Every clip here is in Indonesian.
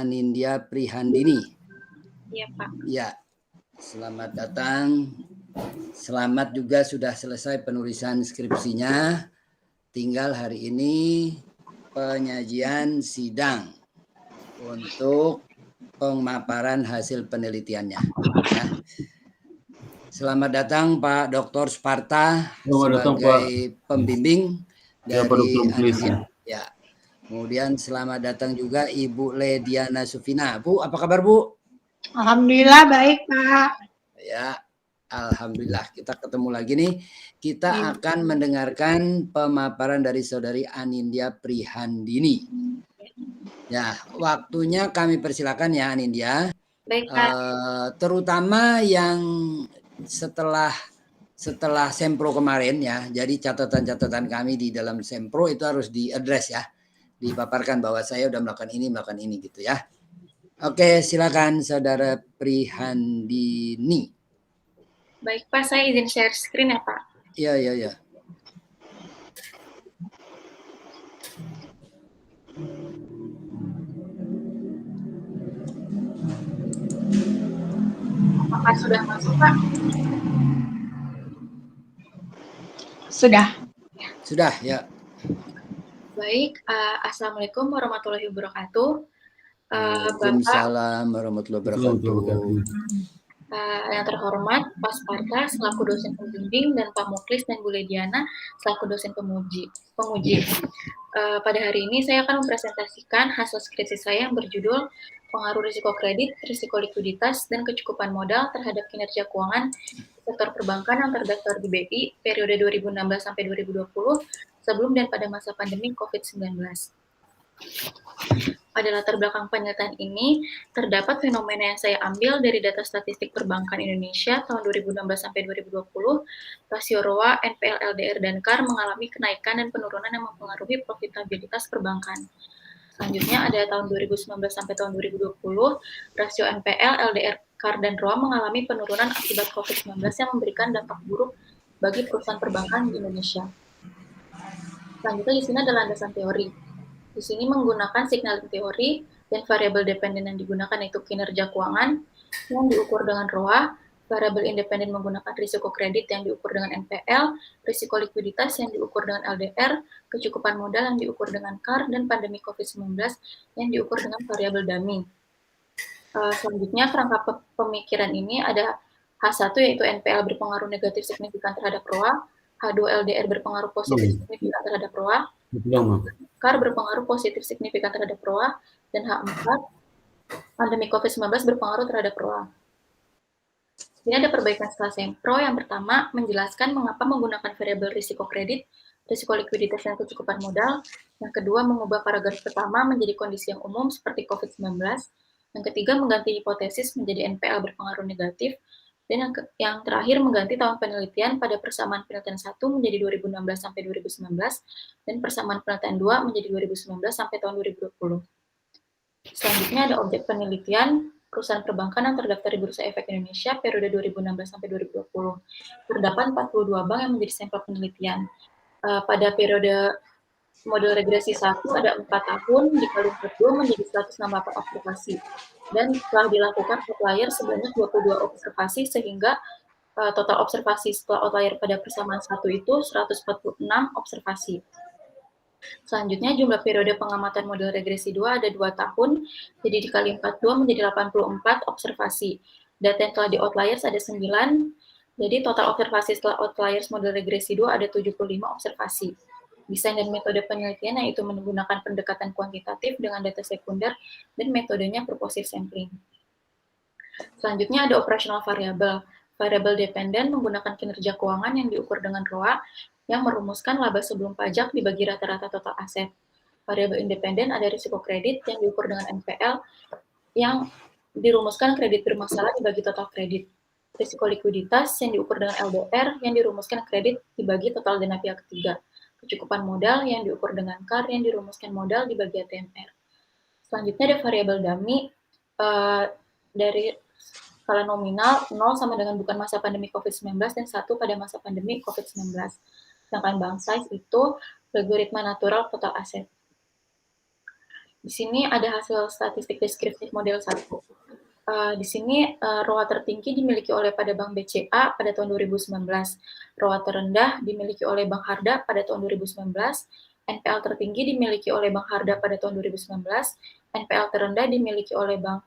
Anindya Prihandini. Iya, Pak. Ya, selamat datang. Selamat juga sudah selesai penulisan skripsinya. Tinggal hari ini penyajian sidang untuk pemaparan hasil penelitiannya. Ya. Selamat datang Pak Dr. Sparta sebagai pembimbing dari Anindya. Ya. Kemudian selamat datang juga Ibu Lediana Sufina. Bu, apa kabar Bu? Alhamdulillah baik Pak. Ya, alhamdulillah kita ketemu lagi nih. Kita akan mendengarkan pemaparan dari Saudari Anindya Prihandini. Ya, waktunya kami persilakan ya Anindya. Baik, Pak. Terutama yang setelah sempro kemarin ya. Jadi catatan-catatan kami di dalam sempro itu harus diadres ya. Dipaparkan bahwa saya udah melakukan ini gitu ya. Oke, silakan Saudara Prihandini. Baik, Pak, saya izin share screen ya, Pak. Iya. Apakah sudah masuk, Pak? Sudah, ya. Baik, Assalamualaikum warahmatullahi wabarakatuh. Waalaikumsalam warahmatullahi wabarakatuh. Yang terhormat Pak Sparta selaku dosen pembimbing dan Pak Muklis dan Bu Lediana selaku dosen penguji. Pada hari ini saya akan mempresentasikan hasil skripsi saya yang berjudul Pengaruh Risiko Kredit, Risiko Likuiditas, dan Kecukupan Modal terhadap Kinerja Keuangan Sektor Perbankan yang terdaftar di BI periode 2016 sampai 2020 sebelum dan pada masa pandemi COVID-19. Pada latar belakang penelitian ini, terdapat fenomena yang saya ambil dari data statistik perbankan Indonesia tahun 2016 sampai 2020, rasio ROA, NPL, LDR, dan CAR mengalami kenaikan dan penurunan yang mempengaruhi profitabilitas perbankan. Selanjutnya ada tahun 2019 sampai tahun 2020, rasio NPL, LDR, CAR, dan ROA mengalami penurunan akibat COVID-19 yang memberikan dampak buruk bagi perusahaan perbankan di Indonesia. Selanjutnya di sini ada landasan teori. Di sini menggunakan signaling teori dan variabel dependen yang digunakan yaitu kinerja keuangan yang diukur dengan ROA, variabel independen menggunakan risiko kredit yang diukur dengan NPL, risiko likuiditas yang diukur dengan LDR, kecukupan modal yang diukur dengan CAR, dan pandemi COVID-19 yang diukur dengan variabel dummy. Selanjutnya kerangka pemikiran ini ada H1 yaitu NPL berpengaruh negatif signifikan terhadap ROA, H2 LDR berpengaruh positif signifikan terhadap ROA, CAR berpengaruh positif signifikan terhadap ROA, dan H4 pandemi COVID-19 berpengaruh terhadap ROA. Ini ada perbaikan setelah sempro. Yang pertama, menjelaskan mengapa menggunakan variabel risiko kredit, risiko likuiditas, dan kecukupan modal. Yang kedua, mengubah paragraf pertama menjadi kondisi yang umum seperti COVID-19. Yang ketiga, mengganti hipotesis menjadi NPL berpengaruh negatif. Dan yang terakhir, mengganti tahun penelitian pada persamaan penelitian 1 menjadi 2016 sampai 2019, dan persamaan penelitian 2 menjadi 2019 sampai tahun 2020. Selanjutnya ada objek penelitian perusahaan perbankan yang terdaftar di Bursa Efek Indonesia periode 2016 sampai 2020. Terdapat 42 bank yang menjadi sampel penelitian. Pada periode model regresi 1 ada 4 tahun, dikali 42 menjadi 168 observasi. Dan telah dilakukan outlier sebanyak 22 observasi sehingga total observasi setelah outlier pada persamaan 1 itu 146 observasi. Selanjutnya jumlah periode pengamatan model regresi 2 ada 2 tahun, jadi dikali 42 menjadi 84 observasi. Data yang telah di outliers ada 9, jadi total observasi setelah outliers model regresi 2 ada 75 observasi. Desain dan metode penelitian yaitu menggunakan pendekatan kuantitatif dengan data sekunder dan metodenya purposive sampling. Selanjutnya ada operational variable. Variabel dependen menggunakan kinerja keuangan yang diukur dengan ROA yang merumuskan laba sebelum pajak dibagi rata-rata total aset. Variabel independen ada risiko kredit yang diukur dengan NPL yang dirumuskan kredit bermasalah dibagi total kredit. Risiko likuiditas yang diukur dengan LDR yang dirumuskan kredit dibagi total dana pihak ketiga. Kecukupan modal yang diukur dengan CAR yang dirumuskan modal dibagi ATMR. Selanjutnya ada variabel dummy dari skala nominal 0 sama dengan bukan masa pandemi COVID-19 dan 1 pada masa pandemi COVID-19. Sedangkan bank size itu logaritma natural total aset. Di sini ada hasil statistik deskriptif model 1. Di sini ROA tertinggi dimiliki oleh pada Bank BCA pada tahun 2019. ROA terendah dimiliki oleh Bank Harda pada tahun 2019. NPL tertinggi dimiliki oleh Bank Harda pada tahun 2019. NPL terendah dimiliki oleh Bank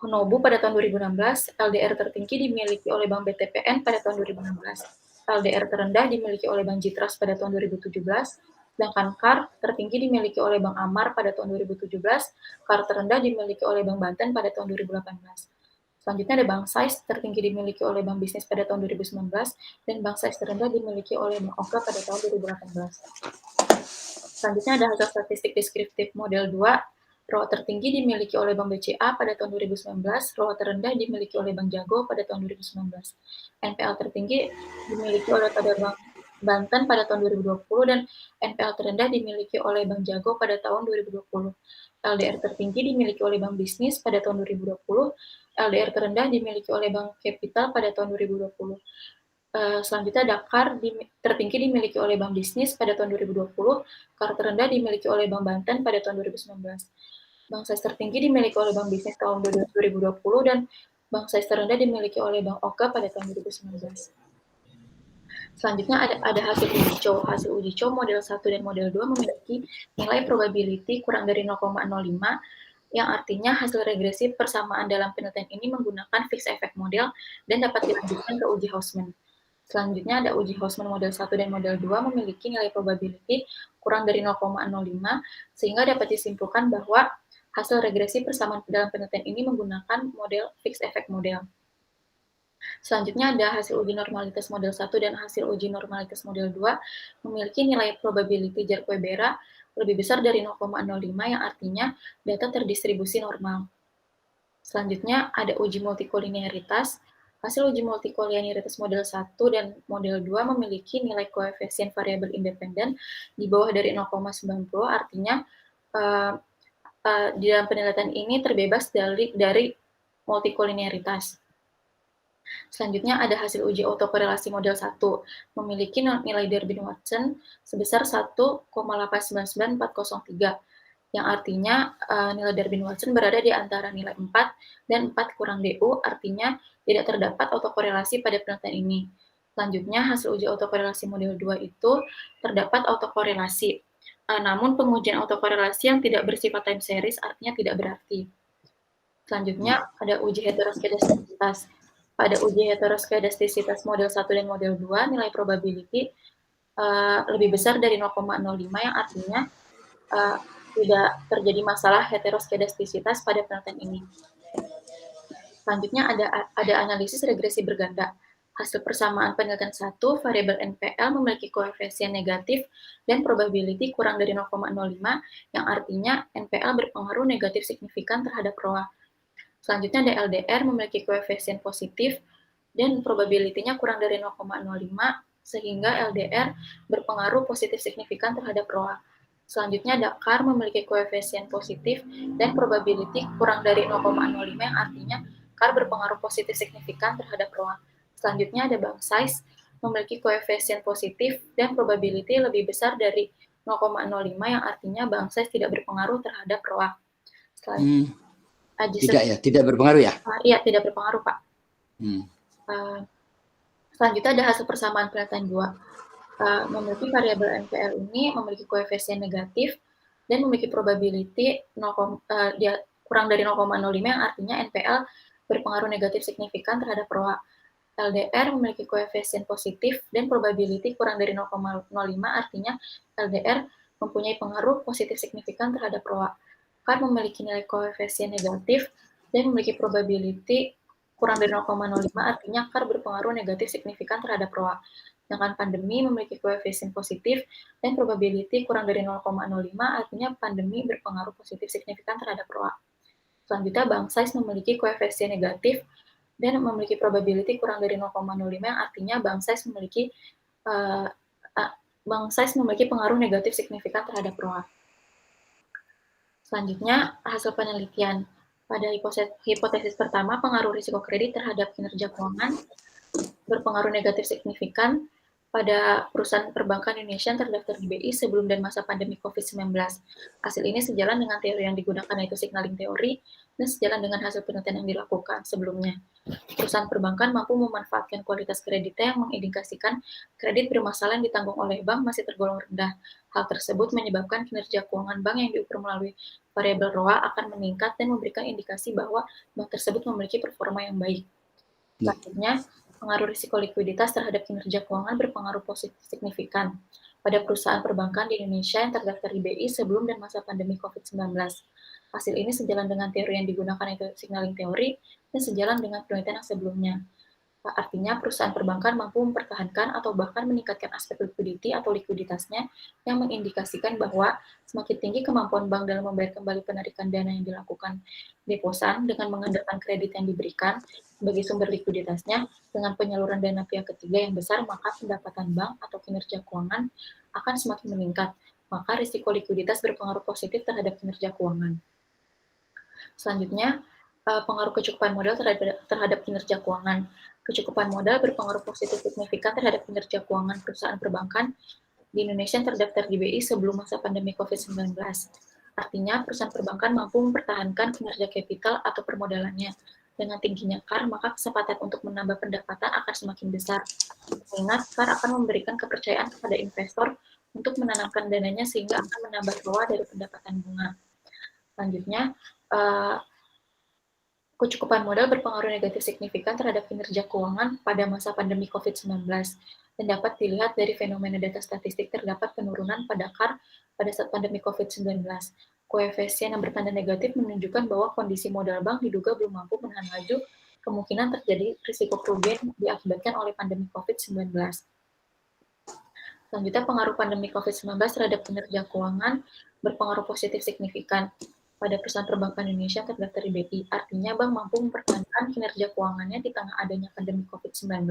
Honobu pada tahun 2016. LDR tertinggi dimiliki oleh Bank BTPN pada tahun 2016. LDR terendah dimiliki oleh Bank Jitras pada tahun 2017. Sedangkan KAR tertinggi dimiliki oleh Bank Amar pada tahun 2017, KAR terendah dimiliki oleh Bank Banten pada tahun 2018. Selanjutnya ada Bank Sais tertinggi dimiliki oleh Bank Bisnis pada tahun 2019, dan Bank Sais terendah dimiliki oleh Bank Oka pada tahun 2018. Selanjutnya ada hasil statistik deskriptif model 2, ROA tertinggi dimiliki oleh Bank BCA pada tahun 2019, ROA terendah dimiliki oleh Bank Jago pada tahun 2019. NPL tertinggi dimiliki oleh pada Bank Banten pada tahun 2020 dan NPL terendah dimiliki oleh Bank Jago pada tahun 2020. LDR tertinggi dimiliki oleh Bank Bisnis pada tahun 2020, LDR terendah dimiliki oleh Bank Capital pada tahun 2020. Selanjutnya ada KAR tertinggi dimiliki oleh Bank Bisnis pada tahun 2020, KAR terendah dimiliki oleh Bank Banten pada tahun 2019. Bank Sais tertinggi dimiliki oleh Bank Bisnis tahun 2020 dan Bank Sais terendah dimiliki oleh Bank Oka pada tahun 2019. Selanjutnya ada hasil uji CO. Hasil uji CO model 1 dan model 2 memiliki nilai probability kurang dari 0,05, yang artinya hasil regresi persamaan dalam penelitian ini menggunakan fixed effect model dan dapat dilanjutkan ke uji Hausman. Selanjutnya ada uji Hausman model 1 dan model 2 memiliki nilai probability kurang dari 0,05, sehingga dapat disimpulkan bahwa hasil regresi persamaan dalam penelitian ini menggunakan model fixed effect model. Selanjutnya ada hasil uji normalitas model 1 dan hasil uji normalitas model 2 memiliki nilai probability Jarque-Bera lebih besar dari 0,05, yang artinya data terdistribusi normal. Selanjutnya ada uji multikolinearitas. Hasil uji multikolinearitas model 1 dan model 2 memiliki nilai koefisien variabel independen di bawah dari 0,90, artinya di dalam penelitian ini terbebas dari multikolinearitas. Selanjutnya ada hasil uji autokorelasi model 1, memiliki nilai Durbin-Watson sebesar 1,899,403, yang artinya nilai Durbin-Watson berada di antara nilai 4 dan 4 kurang DU, artinya tidak terdapat autokorelasi pada penelitian ini. Selanjutnya, hasil uji autokorelasi model 2 itu terdapat autokorelasi, namun pengujian autokorelasi yang tidak bersifat time series artinya tidak berarti. Selanjutnya, ada uji heteroskedastisitas. Pada uji heteroskedastisitas model 1 dan model 2, nilai probability lebih besar dari 0,05, yang artinya tidak terjadi masalah heteroskedastisitas pada penelitian ini. Selanjutnya ada analisis regresi berganda. Hasil persamaan penelitian 1, variabel NPL memiliki koefisien negatif dan probability kurang dari 0,05, yang artinya NPL berpengaruh negatif signifikan terhadap ROA. Selanjutnya ada LDR memiliki koefisien positif dan probability-nya kurang dari 0,05, sehingga LDR berpengaruh positif signifikan terhadap ROA. Selanjutnya ada KAR memiliki koefisien positif dan probability kurang dari 0,05, yang artinya KAR berpengaruh positif signifikan terhadap ROA. Selanjutnya ada Bank Sais memiliki koefisien positif dan probability lebih besar dari 0,05, yang artinya Bank Sais tidak berpengaruh terhadap ROA. Tidak berpengaruh ya? Iya, tidak berpengaruh, Pak. Selanjutnya ada hasil persamaan penelitian 2. Memiliki variabel NPL ini memiliki koefisien negatif dan memiliki probability kurang dari 0,05, yang artinya NPL berpengaruh negatif signifikan terhadap ROA. LDR memiliki koefisien positif dan probability kurang dari 0,05, artinya LDR mempunyai pengaruh positif signifikan terhadap ROA. KAR memiliki nilai koefisien negatif dan memiliki probability kurang dari 0,05, artinya KAR berpengaruh negatif signifikan terhadap ROA. Sedangkan pandemi memiliki koefisien positif dan probability kurang dari 0,05, artinya pandemi berpengaruh positif signifikan terhadap ROA. Selanjutnya, Bank Sais memiliki koefisien negatif dan memiliki probability kurang dari 0,05, yang artinya Bank Sais memiliki pengaruh negatif signifikan terhadap ROA. Selanjutnya, hasil penelitian. Pada hipotesis pertama, pengaruh risiko kredit terhadap kinerja keuangan berpengaruh negatif signifikan pada perusahaan perbankan Indonesia yang terdaftar di BI sebelum dan masa pandemi COVID-19. Hasil ini sejalan dengan teori yang digunakan, yaitu signaling teori, dan sejalan dengan hasil penelitian yang dilakukan sebelumnya. Perusahaan perbankan mampu memanfaatkan kualitas kreditnya yang mengindikasikan kredit bermasalah yang ditanggung oleh bank masih tergolong rendah. Hal tersebut menyebabkan kinerja keuangan bank yang diukur melalui variabel ROA akan meningkat dan memberikan indikasi bahwa bank tersebut memiliki performa yang baik. Selanjutnya, pengaruh risiko likuiditas terhadap kinerja keuangan berpengaruh positif signifikan pada perusahaan perbankan di Indonesia yang terdaftar di BI sebelum dan masa pandemi COVID-19. Hasil ini sejalan dengan teori yang digunakan, yaitu signaling teori, dan sejalan dengan penelitian yang sebelumnya. Artinya, perusahaan perbankan mampu mempertahankan atau bahkan meningkatkan aspek liquidity atau likuiditasnya yang mengindikasikan bahwa semakin tinggi kemampuan bank dalam membayar kembali penarikan dana yang dilakukan deposan dengan mengandalkan kredit yang diberikan sebagai sumber likuiditasnya dengan penyaluran dana pihak ketiga yang besar, maka pendapatan bank atau kinerja keuangan akan semakin meningkat. Maka risiko likuiditas berpengaruh positif terhadap kinerja keuangan. Selanjutnya, pengaruh kecukupan modal terhadap kinerja keuangan. Kecukupan modal berpengaruh positif signifikan terhadap kinerja keuangan perusahaan perbankan di Indonesia yang terdaftar di BI sebelum masa pandemi COVID-19. Artinya, perusahaan perbankan mampu mempertahankan kinerja kapital atau permodalannya. Dengan tingginya CAR, maka kesempatan untuk menambah pendapatan akan semakin besar. Mengingat CAR akan memberikan kepercayaan kepada investor untuk menanamkan dananya sehingga akan menambah ROA dari pendapatan bunga. Selanjutnya, kecukupan modal berpengaruh negatif signifikan terhadap kinerja keuangan pada masa pandemi COVID-19 dan dapat dilihat dari fenomena data statistik. Terdapat penurunan pada CAR pada saat pandemi COVID-19. Koefisien yang bertanda negatif menunjukkan bahwa kondisi modal bank diduga belum mampu menahan laju kemungkinan terjadi risiko kerugian diakibatkan oleh pandemi COVID-19. Selanjutnya, pengaruh pandemi COVID-19 terhadap kinerja keuangan berpengaruh positif signifikan pada perusahaan perbankan Indonesia yang terdaftar di BI. Artinya, bank mampu mempertahankan kinerja keuangannya di tengah adanya pandemi COVID-19.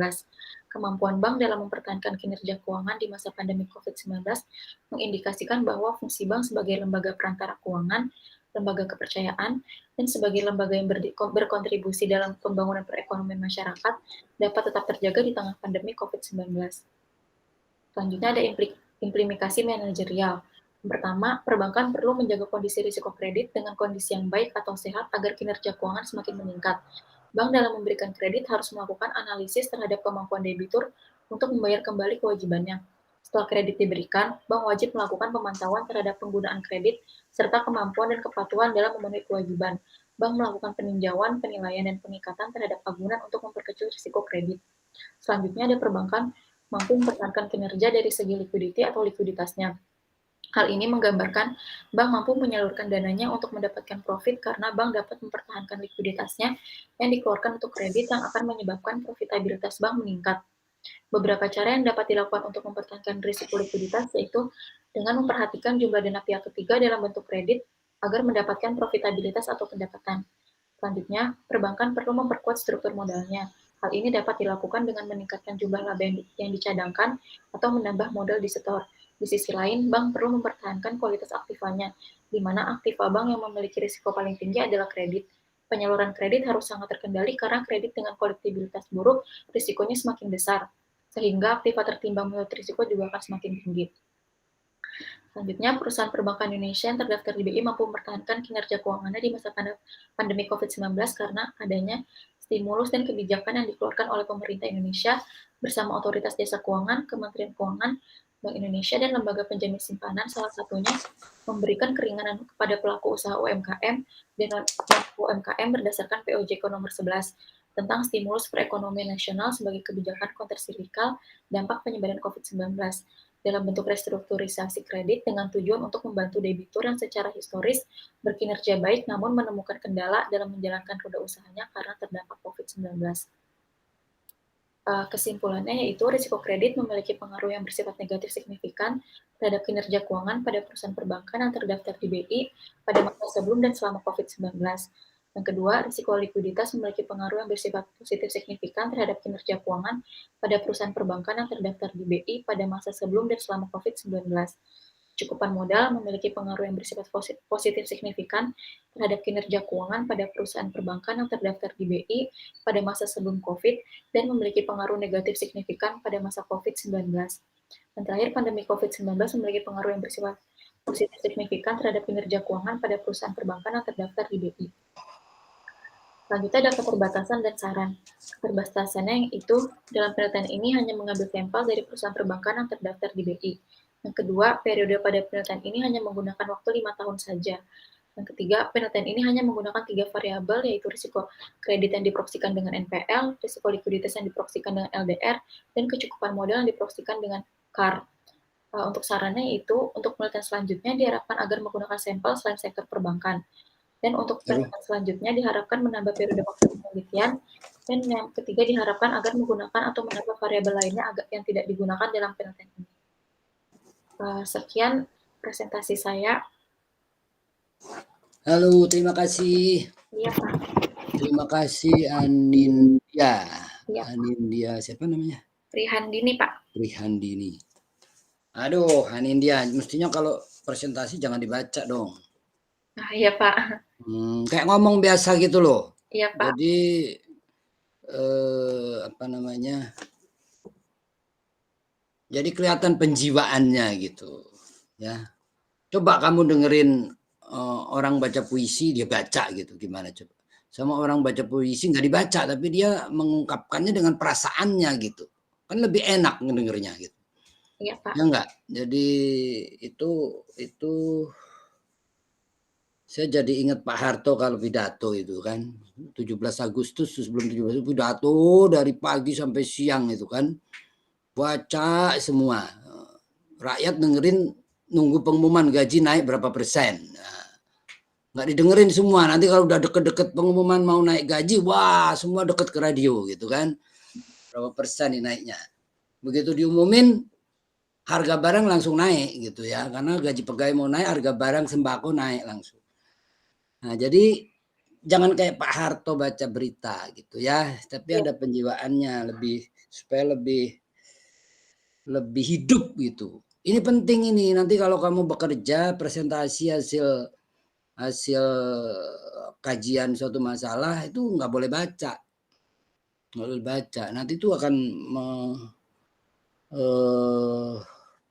Kemampuan bank dalam mempertahankan kinerja keuangan di masa pandemi COVID-19 mengindikasikan bahwa fungsi bank sebagai lembaga perantara keuangan, lembaga kepercayaan, dan sebagai lembaga yang berkontribusi dalam pembangunan perekonomian masyarakat dapat tetap terjaga di tengah pandemi COVID-19. Selanjutnya ada implementasi manajerial. Pertama, perbankan perlu menjaga kondisi risiko kredit dengan kondisi yang baik atau sehat agar kinerja keuangan semakin meningkat. Bank dalam memberikan kredit harus melakukan analisis terhadap kemampuan debitur untuk membayar kembali kewajibannya. Setelah kredit diberikan, bank wajib melakukan pemantauan terhadap penggunaan kredit serta kemampuan dan kepatuhan dalam memenuhi kewajiban. Bank melakukan peninjauan, penilaian, dan pengikatan terhadap agunan untuk memperkecil risiko kredit. Selanjutnya ada perbankan mampu mempertahankan kinerja dari segi likuiditi atau likuiditasnya. Hal ini menggambarkan bank mampu menyalurkan dananya untuk mendapatkan profit karena bank dapat mempertahankan likuiditasnya yang dikeluarkan untuk kredit yang akan menyebabkan profitabilitas bank meningkat. Beberapa cara yang dapat dilakukan untuk mempertahankan risiko likuiditas yaitu dengan memperhatikan jumlah dana pihak ketiga dalam bentuk kredit agar mendapatkan profitabilitas atau pendapatan. Selanjutnya, perbankan perlu memperkuat struktur modalnya. Hal ini dapat dilakukan dengan meningkatkan jumlah laba yang dicadangkan atau menambah modal di setor. Di sisi lain, bank perlu mempertahankan kualitas aktivanya, di mana aktiva bank yang memiliki risiko paling tinggi adalah kredit. Penyaluran kredit harus sangat terkendali karena kredit dengan kolektibilitas buruk risikonya semakin besar, sehingga aktiva tertimbang menurut risiko juga akan semakin tinggi. Selanjutnya, perusahaan perbankan Indonesia yang terdaftar di BI mampu mempertahankan kinerja keuangannya di masa pandemi COVID-19 karena adanya stimulus dan kebijakan yang dikeluarkan oleh pemerintah Indonesia bersama Otoritas Jasa Keuangan, Kementerian Keuangan, Bank Indonesia, dan lembaga penjamin simpanan, salah satunya memberikan keringanan kepada pelaku usaha UMKM dan UMKM berdasarkan POJK nomor 11 tentang stimulus perekonomian nasional sebagai kebijakan kontrsiklikal dampak penyebaran COVID-19 dalam bentuk restrukturisasi kredit dengan tujuan untuk membantu debitur yang secara historis berkinerja baik namun menemukan kendala dalam menjalankan roda usahanya karena terdampak COVID-19. Kesimpulannya yaitu risiko kredit memiliki pengaruh yang bersifat negatif signifikan terhadap kinerja keuangan pada perusahaan perbankan yang terdaftar di BI pada masa sebelum dan selama COVID-19. Yang kedua, risiko likuiditas memiliki pengaruh yang bersifat positif signifikan terhadap kinerja keuangan pada perusahaan perbankan yang terdaftar di BI pada masa sebelum dan selama COVID-19. kecukupan modal memiliki pengaruh yang bersifat positif signifikan terhadap kinerja keuangan pada perusahaan perbankan yang terdaftar di BI pada masa sebelum COVID dan memiliki pengaruh negatif signifikan pada masa COVID-19. Dan terakhir, pandemi COVID-19 memiliki pengaruh yang bersifat positif signifikan terhadap kinerja keuangan pada perusahaan perbankan yang terdaftar di BI. Selanjutnya ada keterbatasan dan saran. Keterbatasannya itu dalam penelitian ini hanya mengambil sampel dari perusahaan perbankan yang terdaftar di BI. Yang kedua, periode pada penelitian ini hanya menggunakan waktu 5 tahun saja. Yang ketiga, penelitian ini hanya menggunakan 3 variabel, yaitu risiko kredit yang diproksikan dengan NPL, risiko likuiditas yang diproksikan dengan LDR, dan kecukupan modal yang diproksikan dengan CAR. Untuk sarannya itu, untuk penelitian selanjutnya diharapkan agar menggunakan sampel selain sektor perbankan. Dan untuk penelitian selanjutnya diharapkan menambah periode waktu penelitian. Dan yang ketiga diharapkan agar menggunakan atau menambah variabel lainnya yang tidak digunakan dalam penelitian ini. Sekian presentasi saya. Halo, terima kasih. Iya, Pak. Terima kasih Anindya. Iya. Anindya siapa namanya? Rihandini, Pak. Rihandini. Aduh, Anindya, mestinya kalau presentasi jangan dibaca dong. Nah, iya, Pak. Kayak ngomong biasa gitu loh. Iya, Pak. Jadi apa namanya? Jadi kelihatan penjiwaannya gitu, ya. Coba kamu dengerin orang baca puisi dia baca gitu, gimana coba? Sama orang baca puisi nggak dibaca tapi dia mengungkapkannya dengan perasaannya gitu, kan lebih enak ngedengernya gitu. Iya, Pak. Ya enggak? Jadi itu saya jadi ingat Pak Harto kalau pidato itu kan 17 Agustus sebelum 17 pidato dari pagi sampai siang itu kan baca semua rakyat dengerin nunggu pengumuman gaji naik berapa persen. Nah, nggak didengerin semua. Nanti kalau udah deket-deket pengumuman mau naik gaji, wah semua deket ke radio gitu kan. Berapa persen nih naiknya. Begitu diumumin harga barang langsung naik gitu ya. Karena gaji pegawai mau naik, harga barang sembako naik langsung. Nah jadi jangan kayak Pak Harto baca berita gitu ya. Tapi ada penjiwaannya supaya lebih hidup gitu. Ini penting ini. Nanti kalau kamu bekerja presentasi hasil kajian suatu masalah itu nggak boleh baca. Nggak boleh baca. Nanti itu akan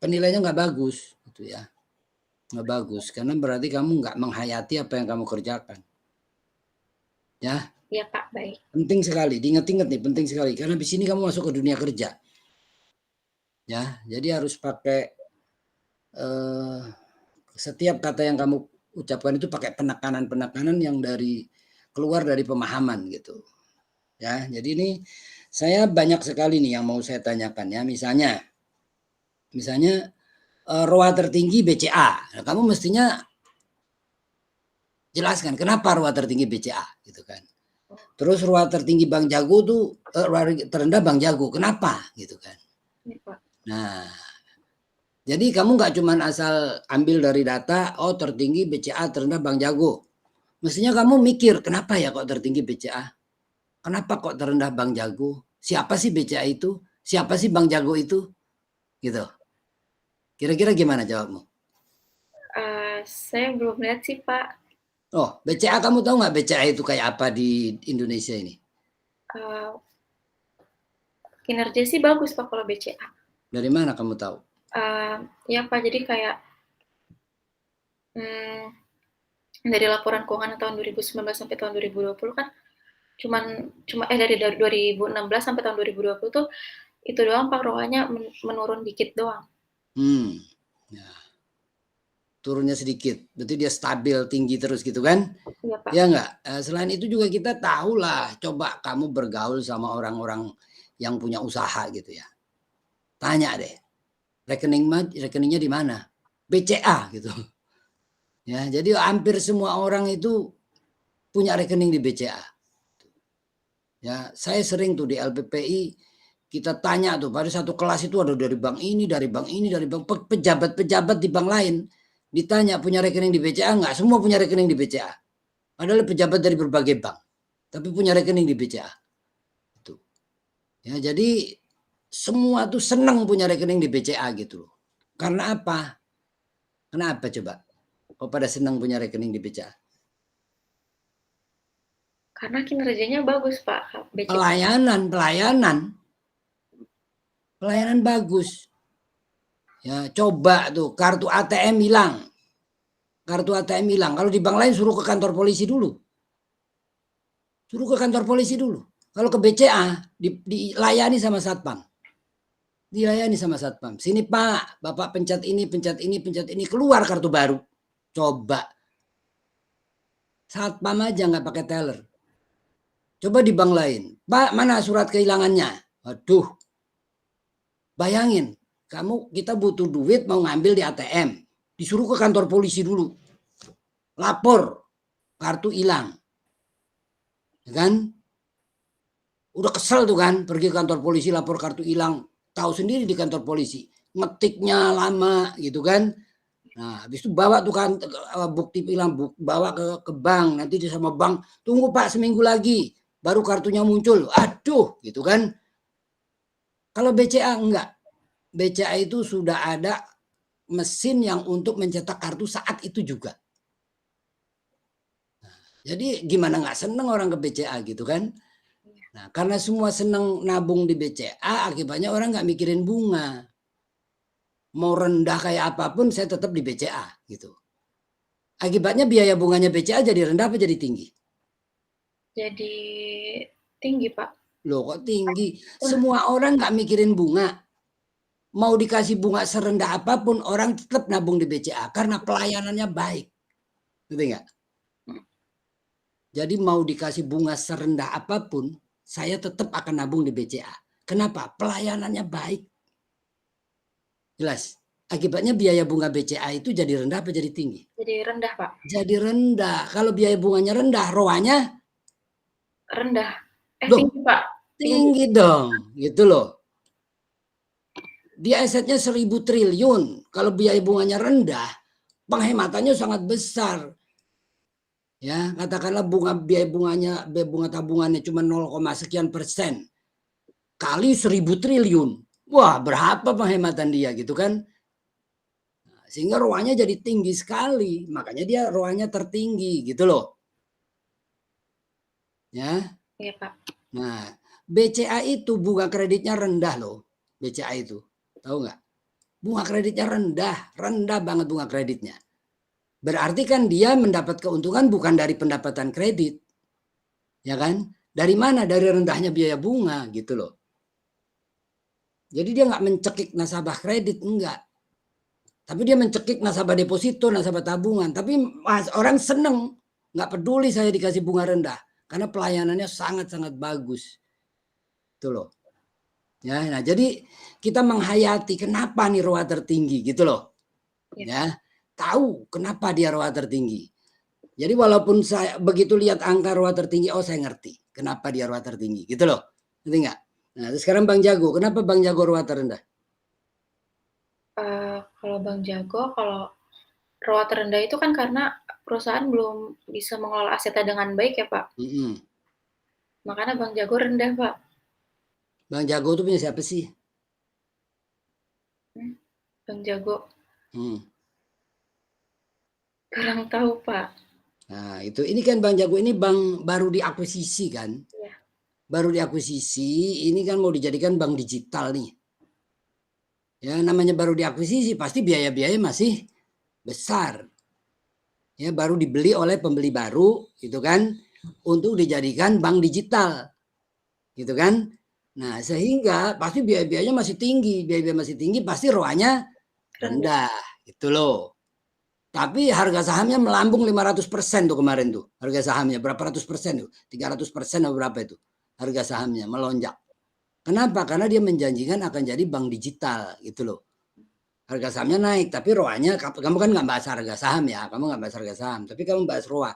penilaiannya nggak bagus gitu ya. Nggak bagus karena berarti kamu nggak menghayati apa yang kamu kerjakan. Ya. Iya, Pak. Baik. Penting sekali. Diingat-ingat nih, penting sekali karena di sini kamu masuk ke dunia kerja. Ya, jadi harus pakai setiap kata yang kamu ucapkan itu pakai penekanan yang keluar dari pemahaman gitu. Ya, jadi ini saya banyak sekali nih yang mau saya tanyakan ya. Misalnya ROA tertinggi BCA. Nah, kamu mestinya jelaskan kenapa ROA tertinggi BCA gitu kan. Terus ROA tertinggi Bank Jago tuh ROA terendah Bank Jago. Kenapa gitu kan. Nah, jadi kamu nggak cuma asal ambil dari data, oh tertinggi BCA terendah Bank Jago. Mestinya kamu mikir, kenapa ya kok tertinggi BCA? Kenapa kok terendah Bank Jago? Siapa sih BCA itu? Siapa sih Bank Jago itu? Gitu. Kira-kira gimana jawabmu? Saya belum lihat sih, Pak. Oh, BCA kamu tahu nggak BCA itu kayak apa di Indonesia ini? Kinerja sih bagus, Pak, kalau BCA. Dari mana kamu tahu? Ya, Pak, jadi kayak dari laporan keuangan tahun 2019 sampai tahun 2020 kan dari 2016 sampai tahun 2020 tuh itu doang Pak, ROA-nya menurun dikit doang. Ya. Turunnya sedikit, berarti dia stabil tinggi terus gitu kan? Iya, Pak. Ya enggak? Selain itu juga kita tahulah, coba kamu bergaul sama orang-orang yang punya usaha gitu ya. Tanya deh, rekeningnya di mana? BCA gitu. Ya, jadi hampir semua orang itu punya rekening di BCA. Ya, saya sering tuh di LPPI kita tanya tuh pada satu kelas itu ada dari bank ini, dari bank ini, dari bank pejabat-pejabat di bank lain ditanya punya rekening di BCA enggak? Semua punya rekening di BCA. Padahal pejabat dari berbagai bank, tapi punya rekening di BCA. Itu. Ya, jadi semua tuh senang punya rekening di BCA gitu loh. Karena apa? Kenapa coba? Kok pada senang punya rekening di BCA? Karena kinerjanya bagus, Pak. BCA. Pelayanan bagus. Ya, coba tuh kartu ATM hilang. Kalau di bank lain suruh ke kantor polisi dulu. Kalau ke BCA dilayani sama satpam. Sini Pak, Bapak pencet ini, keluar kartu baru. Coba. Satpam aja nggak pakai teller. Coba di bank lain. Pak, mana surat kehilangannya? Waduh. Bayangin, kita butuh duit mau ngambil di ATM. Disuruh ke kantor polisi dulu. Lapor, kartu hilang. Ya kan? Udah kesel tuh kan, pergi ke kantor polisi lapor kartu hilang. Tahu sendiri di kantor polisi. Ngetiknya lama gitu kan. Nah, habis itu bawa tuh kan bukti hilang, bawa ke bank. Nanti sama bank, tunggu Pak seminggu lagi. Baru kartunya muncul. Aduh, gitu kan. Kalau BCA enggak. BCA itu sudah ada mesin yang untuk mencetak kartu saat itu juga. Nah, jadi gimana nggak seneng orang ke BCA gitu kan? Nah, karena semua seneng nabung di BCA, akibatnya orang nggak mikirin bunga. Mau rendah kayak apapun, saya tetap di BCA gitu. Akibatnya biaya bunganya BCA jadi rendah apa jadi tinggi? Jadi tinggi, Pak. Loh kok tinggi? Semua orang nggak mikirin bunga. Mau dikasih bunga serendah apapun, orang tetap nabung di BCA karena pelayanannya baik. Ngerti nggak? Jadi mau dikasih bunga serendah apapun, saya tetap akan nabung di BCA. Kenapa? Pelayanannya baik. Jelas. Akibatnya biaya bunga BCA itu jadi rendah apa jadi tinggi? Jadi rendah, Pak. Jadi rendah. Kalau biaya bunganya rendah, ROA-nya rendah. Loh, Tinggi, Pak. Tinggi dong, gitu loh. Dia asetnya 1.000 triliun. Kalau biaya bunganya rendah, penghematannya sangat besar. Ya, katakanlah biaya bunga tabungannya cuma 0, sekian persen. Kali 1.000 triliun. Wah, berapa penghematan dia gitu kan? Sehingga ROA-nya jadi tinggi sekali. Makanya dia ROA-nya tertinggi gitu loh. Ya. Iya, Pak. Nah, BCA itu bunga kreditnya rendah loh. BCA itu. Tahu nggak? Bunga kreditnya rendah banget bunga kreditnya. Berarti kan dia mendapat keuntungan bukan dari pendapatan kredit. Ya kan? Dari mana? Dari rendahnya biaya bunga gitu loh. Jadi dia nggak mencekik nasabah kredit, enggak. Tapi dia mencekik nasabah deposito, nasabah tabungan. Tapi orang seneng. Nggak peduli saya dikasih bunga rendah. Karena pelayanannya sangat-sangat bagus. Itu loh. Ya, nah jadi kita menghayati kenapa nih ROA tertinggi gitu loh. Ya, tahu kenapa dia ROA tertinggi. Jadi walaupun saya begitu lihat angka ROA tertinggi, oh saya ngerti kenapa dia ROA tertinggi gitu loh. Ngerti nggak? Nah, sekarang Bang Jago, kenapa Bang Jago ROA terendah? Kalau Bang Jago, kalau ROA terendah itu kan karena perusahaan belum bisa mengelola asetnya dengan baik ya, Pak. Makanya Bang Jago rendah, Pak. Bang Jago itu punya siapa sih? Bang Jago. Kurang tahu, Pak. Nah, itu ini kan Bang Jago ini bank baru diakuisisi kan? Iya. Baru diakuisisi, ini kan mau dijadikan bank digital nih. Ya, namanya baru diakuisisi, pasti biaya-biaya masih besar. Ya, baru dibeli oleh pembeli baru, gitu kan, untuk dijadikan bank digital, gitu kan. Nah, sehingga pasti biaya-biayanya masih tinggi, pasti ROA-nya rendah, gitu loh. Tapi harga sahamnya melambung 500% tuh kemarin tuh, harga sahamnya berapa ratus persen tuh, 300% atau berapa itu, harga sahamnya melonjak. Kenapa? Karena dia menjanjikan akan jadi bank digital, gitu loh. Harga sahamnya naik, tapi ROA-nya, kamu kan nggak bahas harga saham ya, kamu nggak bahas harga saham, tapi kamu bahas ROA.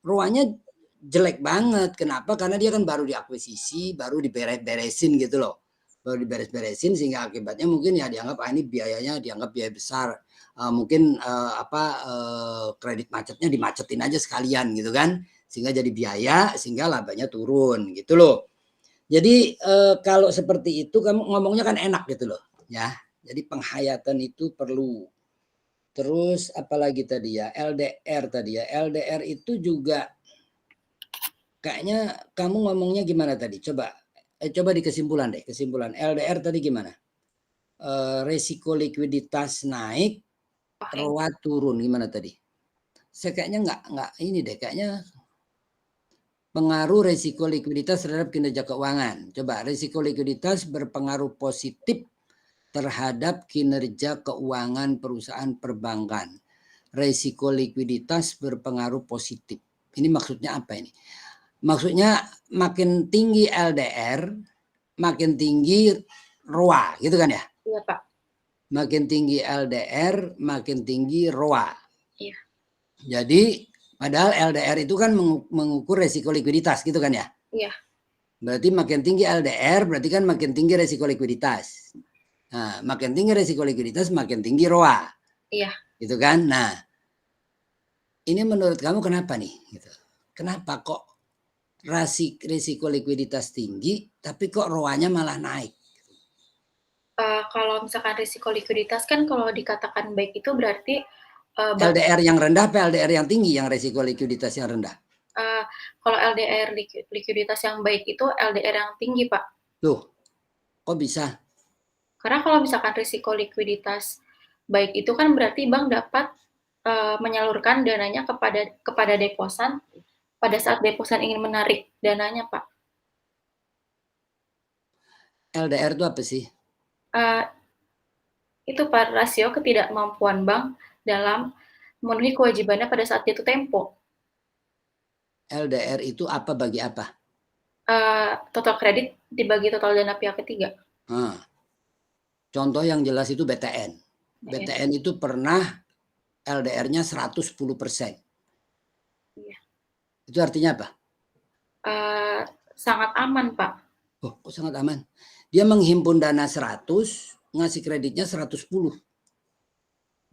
ROA-nya jelek banget. Kenapa? Karena dia kan baru diakuisisi, baru diberes-beresin gitu loh. Baru diberes-beresin sehingga akibatnya mungkin ya dianggap ini biayanya dianggap biaya besar. Mungkin kredit macetnya dimacetin aja sekalian gitu kan. Sehingga jadi biaya, sehingga labanya turun gitu loh. Jadi kalau seperti itu kamu ngomongnya kan enak gitu loh, ya. Jadi penghayatan itu perlu. Terus apalagi tadi ya, LDR tadi ya. LDR itu juga kayaknya kamu ngomongnya gimana tadi? Coba di kesimpulan deh, kesimpulan. LDR tadi gimana? Resiko likuiditas naik, Oke. ROA turun gimana tadi? Saya kayaknya nggak ini deh, kayaknya pengaruh resiko likuiditas terhadap kinerja keuangan. Coba resiko likuiditas berpengaruh positif terhadap kinerja keuangan perusahaan perbankan. Resiko likuiditas berpengaruh positif. Ini maksudnya apa ini? Maksudnya makin tinggi LDR, makin tinggi ROA, gitu kan ya? Iya, Pak. Makin tinggi LDR, makin tinggi ROA. Iya. Jadi padahal LDR itu kan mengukur resiko likuiditas, gitu kan ya? Iya. Berarti makin tinggi LDR, berarti kan makin tinggi resiko likuiditas. Nah, makin tinggi resiko likuiditas, makin tinggi ROA. Iya. Gitu kan? Nah, ini menurut kamu kenapa nih? Gitu. Kenapa kok risiko likuiditas tinggi, tapi kok ROA-nya malah naik? Kalau misalkan risiko likuiditas kan kalau dikatakan baik itu berarti LDR yang rendah apa LDR yang tinggi yang risiko likuiditas yang rendah? Kalau LDR likuiditas yang baik itu LDR yang tinggi, Pak. Loh, kok bisa? Karena kalau misalkan risiko likuiditas baik itu kan berarti bank dapat menyalurkan dananya kepada deposan pada saat deposan ingin menarik dananya, Pak. LDR itu apa sih? Itu Pak, rasio ketidakmampuan bank dalam memenuhi kewajibannya pada saat jatuh tempo. LDR itu apa bagi apa? Total kredit dibagi total dana pihak ketiga. Contoh yang jelas itu BTN. BTN itu pernah LDR-nya 110%. Iya. Itu artinya apa? Sangat aman, Pak. Oh, kok sangat aman? Dia menghimpun dana 100, ngasih kreditnya 110.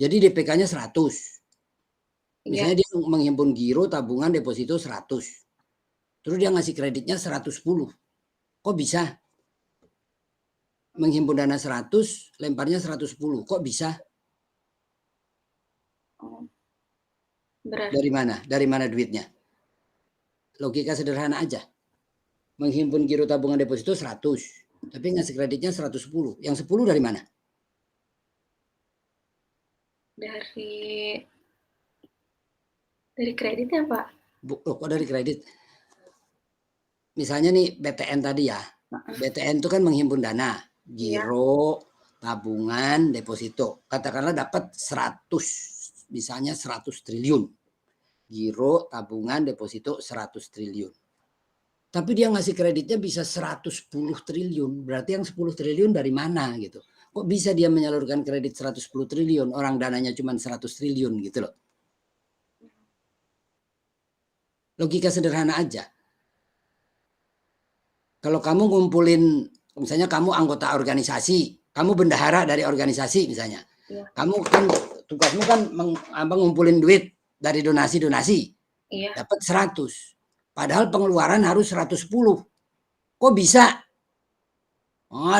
Jadi DPK-nya 100. Misalnya dia menghimpun giro, tabungan, deposito 100. Terus dia ngasih kreditnya 110. Kok bisa? Menghimpun dana 100, lemparnya 110. Kok bisa? Berarti. Dari mana? Dari mana duitnya? Logika sederhana aja. Menghimpun giro tabungan deposito 100. Tapi ngasih kreditnya 110. Yang 10 dari mana? Dari kredit ya, Pak? Kok dari kredit? Misalnya nih BTN tadi ya. BTN itu kan menghimpun dana. Giro, tabungan, deposito. Katakanlah dapat 100. Misalnya 100 triliun. Giro, tabungan, deposito 100 triliun. Tapi dia ngasih kreditnya bisa 110 triliun. Berarti yang 10 triliun dari mana gitu. Kok bisa dia menyalurkan kredit 110 triliun. Orang dananya cuma 100 triliun gitu loh. Logika sederhana aja. Kalau kamu ngumpulin, misalnya kamu anggota organisasi, kamu bendahara dari organisasi misalnya. Iya. Kamu kan tugasmu kan ngumpulin duit dari donasi-donasi. Iya. Dapat 100. Padahal pengeluaran harus 110. Kok bisa?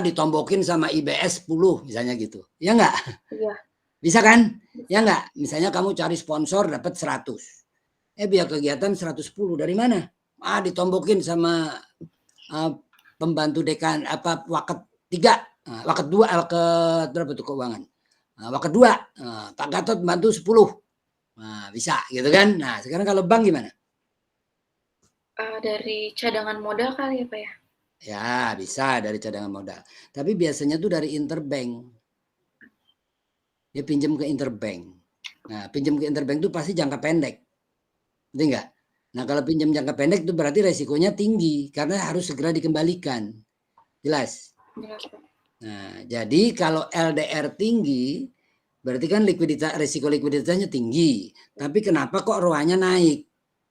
Ditombokin sama IBS 10 misalnya gitu. Ya enggak? Iya. Bisa kan? Ya enggak? Misalnya kamu cari sponsor dapat 100. Biaya kegiatan 110 dari mana? Ditombokin sama pembantu dekan waket 3, waket 2, waket berapa tuh keuangan? Waket 2, Pak Gatot bantu 10. Bisa gitu kan? Nah, sekarang kalau bank gimana? Dari cadangan modal kali ya, Pak ya? Ya, bisa dari cadangan modal. Tapi biasanya tuh dari interbank. Dia pinjam ke interbank. Nah, pinjam ke interbank itu pasti jangka pendek. Betul enggak? Nah, kalau pinjam jangka pendek itu berarti resikonya tinggi karena harus segera dikembalikan. Jelas? Jelas, Pak. Nah, jadi kalau LDR tinggi, berarti kan resiko likuiditasnya tinggi. Tapi kenapa kok ROA-nya naik?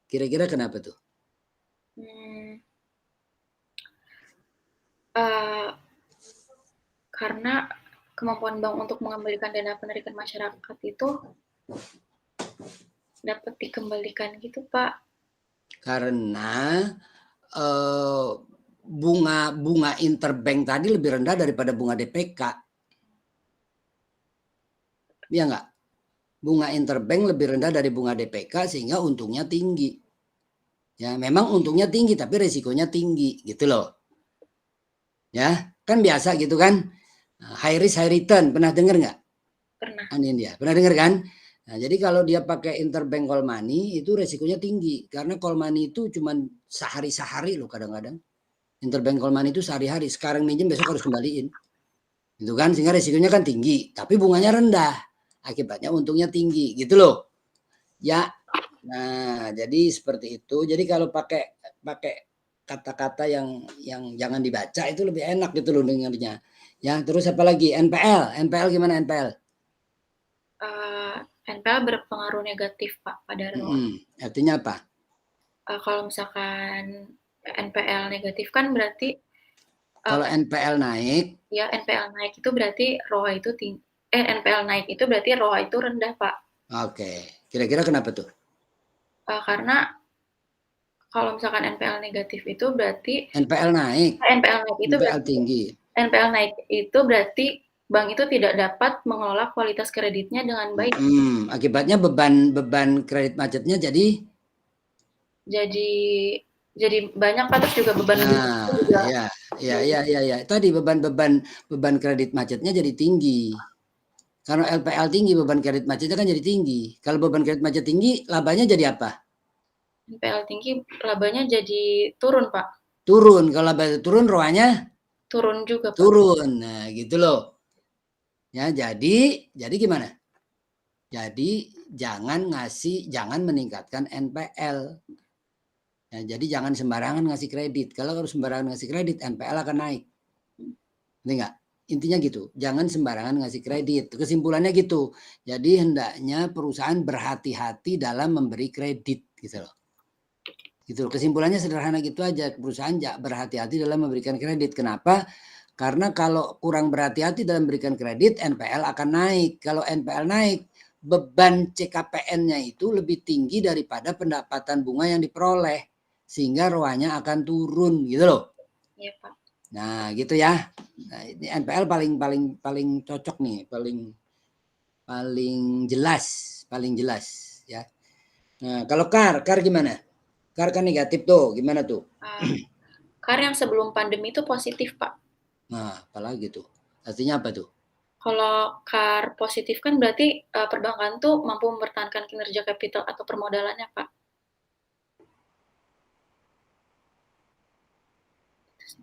Kira-kira kenapa tuh? Karena kemampuan bank untuk mengembalikan dana penarikan masyarakat itu dapat dikembalikan gitu, Pak. Karena bunga interbank tadi lebih rendah daripada bunga DPK. Iya enggak? bunga interbank lebih rendah dari bunga DPK sehingga untungnya tinggi. Ya, memang untungnya tinggi tapi resikonya tinggi gitu loh. Ya, kan biasa gitu kan. High risk high return, pernah dengar nggak? Pernah. Dia pernah dengar kan? Nah, jadi kalau dia pakai interbank call money itu resikonya tinggi karena call money itu cuma sehari-sehari loh kadang-kadang. Interbank call money itu sehari-hari. Sekarang minjem besok harus kembaliin. Itu kan sehingga resikonya kan tinggi, tapi bunganya rendah. Akibatnya untungnya tinggi gitu loh. Ya. Nah, jadi seperti itu. Jadi kalau pakai kata-kata yang jangan dibaca itu lebih enak gitu loh dengarnya. Ya, terus apa lagi? NPL. NPL gimana NPL? NPL berpengaruh negatif Pak pada ROA. Artinya apa? Kalau misalkan NPL negatif kan berarti kalau NPL naik, ya NPL naik itu berarti ROA itu tinggi. NPL naik itu berarti ROA itu rendah Pak. Oke, kira-kira kenapa tuh? Karena kalau misalkan NPL negatif itu berarti NPL naik. NPL naik itu NPL berarti tinggi. NPL naik itu berarti bank itu tidak dapat mengelola kualitas kreditnya dengan baik. Akibatnya beban kredit macetnya jadi banyak Pak, terus juga beban juga. Ya. Tadi beban kredit macetnya jadi tinggi. Karena LPL tinggi, beban kredit macetnya kan jadi tinggi. Kalau beban kredit macet tinggi, labanya jadi apa? NPL tinggi, labanya jadi turun, Pak. Turun. Kalau laba turun, ROA-nya turun juga, Pak. Turun. Nah, gitu loh. Ya, jadi gimana? Jadi jangan meningkatkan NPL. Ya, jadi jangan sembarangan ngasih kredit. Kalau harus sembarangan ngasih kredit, NPL akan naik. Enggak? Intinya gitu. Jangan sembarangan ngasih kredit. Kesimpulannya gitu. Jadi hendaknya perusahaan berhati-hati dalam memberi kredit gitu loh. Gitu. Kesimpulannya sederhana gitu aja. Perusahaan berhati-hati dalam memberikan kredit. Kenapa? Karena kalau kurang berhati-hati dalam memberikan kredit, NPL akan naik. Kalau NPL naik, beban CKPN-nya itu lebih tinggi daripada pendapatan bunga yang diperoleh. Sehingga ROA-nya akan turun gitu loh. Iya, Pak. Nah, gitu ya. Nah, ini NPL paling cocok nih, paling jelas ya. Nah, kalau KAR gimana? KAR kan negatif tuh, gimana tuh? KAR yang sebelum pandemi itu positif, Pak. Nah, apalagi tuh? Artinya apa tuh? Kalau KAR positif kan berarti perbankan tuh mampu mempertahankan kinerja kapital atau permodalannya, Pak.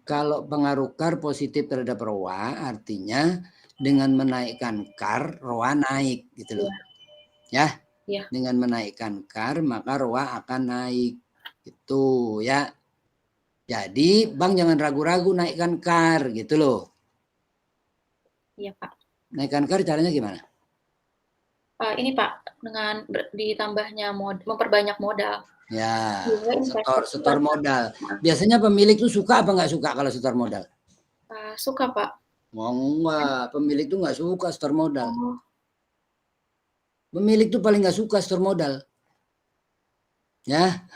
Kalau pengaruh KAR positif terhadap ROA, artinya dengan menaikkan KAR, ROA naik gitu loh. Ya. Dengan menaikkan KAR, maka ROA akan naik. Gitu ya. Jadi bank jangan ragu-ragu naikkan KAR gitu loh. Iya, Pak. Naikkan KAR caranya gimana? Ini Pak, dengan ditambahnya memperbanyak modal. Ya, setor modal. Biasanya pemilik tuh suka apa nggak suka kalau setor modal? Suka, Pak. Enggak, pemilik tuh nggak suka setor modal. Pemilik tuh paling nggak suka setor modal. Ya.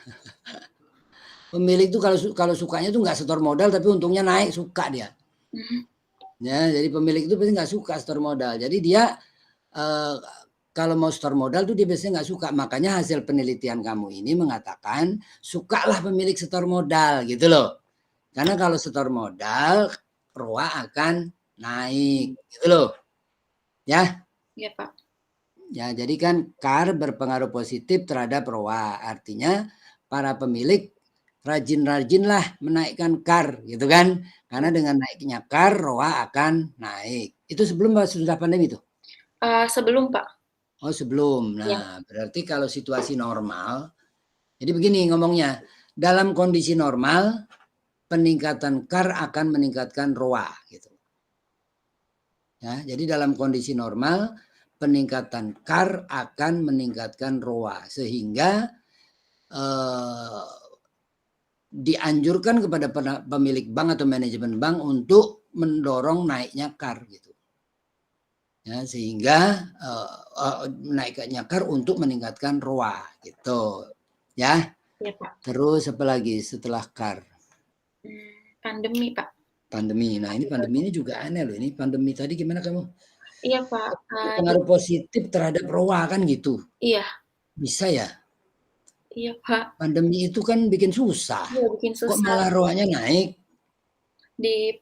Pemilik tuh kalau sukanya tuh nggak setor modal tapi untungnya naik, suka dia. Ya, jadi pemilik itu pasti nggak suka setor modal. Jadi dia kalau mau setor modal tuh dia biasanya nggak suka. Makanya hasil penelitian kamu ini mengatakan sukalah pemilik setor modal gitu loh. Karena kalau setor modal ROA akan naik gitu loh. Ya. Iya, Pak. Ya, jadi kan KAR berpengaruh positif terhadap ROA. Artinya para pemilik rajin-rajinlah menaikkan KAR gitu kan. Karena dengan naiknya KAR ROA akan naik. Itu sebelum atau sudah pandemi itu? Sebelum, Pak. Oh, sebelum. Nah, berarti kalau situasi normal, jadi begini ngomongnya, dalam kondisi normal peningkatan KAR akan meningkatkan ROA gitu. Ya, jadi dalam kondisi normal peningkatan KAR akan meningkatkan ROA sehingga dianjurkan kepada pemilik bank atau manajemen bank untuk mendorong naiknya KAR gitu. Ya, sehingga naiknya KAR untuk meningkatkan ROA gitu. Ya. Ya, Pak. Terus apa lagi setelah KAR? Pandemi, Pak. Pandemi. Nah, ini pandemi ini juga aneh loh. Ini pandemi tadi gimana kamu? Iya, Pak. Pengaruh positif terhadap ROA kan gitu. Iya. Bisa ya? Iya, Pak. Pandemi itu kan bikin susah. Iya, bikin Kok susah. malah ROA-nya naik? Di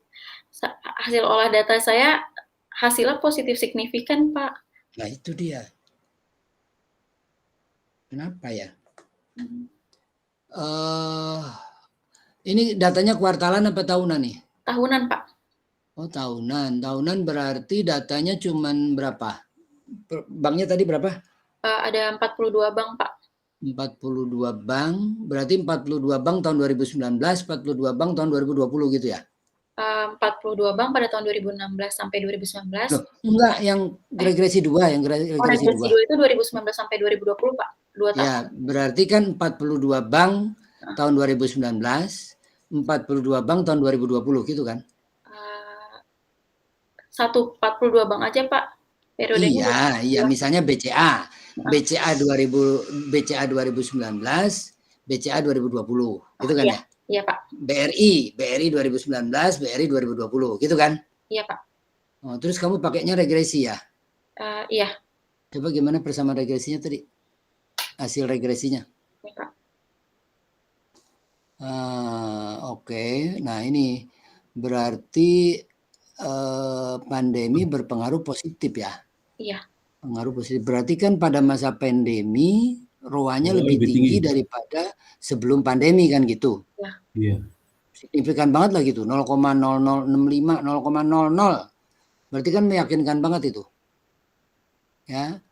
hasil olah data saya, hasilnya positif signifikan, Pak. Nah itu dia. Kenapa ya? Ini datanya kuartalan apa tahunan nih? Tahunan, Pak. Oh tahunan. Tahunan berarti datanya cuman berapa? Banknya tadi berapa? Ada 42 bank, Pak. 42 bank, berarti 42 bank tahun 2019, 42 bank tahun 2020 gitu ya? 42 bank pada tahun 2016 sampai 2019. Loh, enggak, yang regresi 2, yang regresi 2. Regresi 2 itu 2019 sampai 2020, Pak. 2 tahun. Ya, berarti kan 42 bank tahun 2019, 42 bank tahun 2020 gitu kan? 42 bank aja, Pak. Periodenya. Iya, misalnya BCA. BCA 2019, BCA 2020, gitu kan ya? Iya, Pak. BRI 2019, BRI 2020, gitu kan? Iya, Pak. Oh, terus kamu pakainya regresi ya? Iya. Coba gimana persamaan regresinya tadi? Hasil regresinya. Iya, Pak. Oke. Nah ini berarti pandemi berpengaruh positif ya? Iya. Pengaruh positif. Berarti kan pada masa pandemi ROA-nya lebih tinggi daripada sebelum pandemi kan gitu? Iya. Signifikan banget lah gitu, 0,0065, 0,00. Berarti kan meyakinkan banget itu. Ya.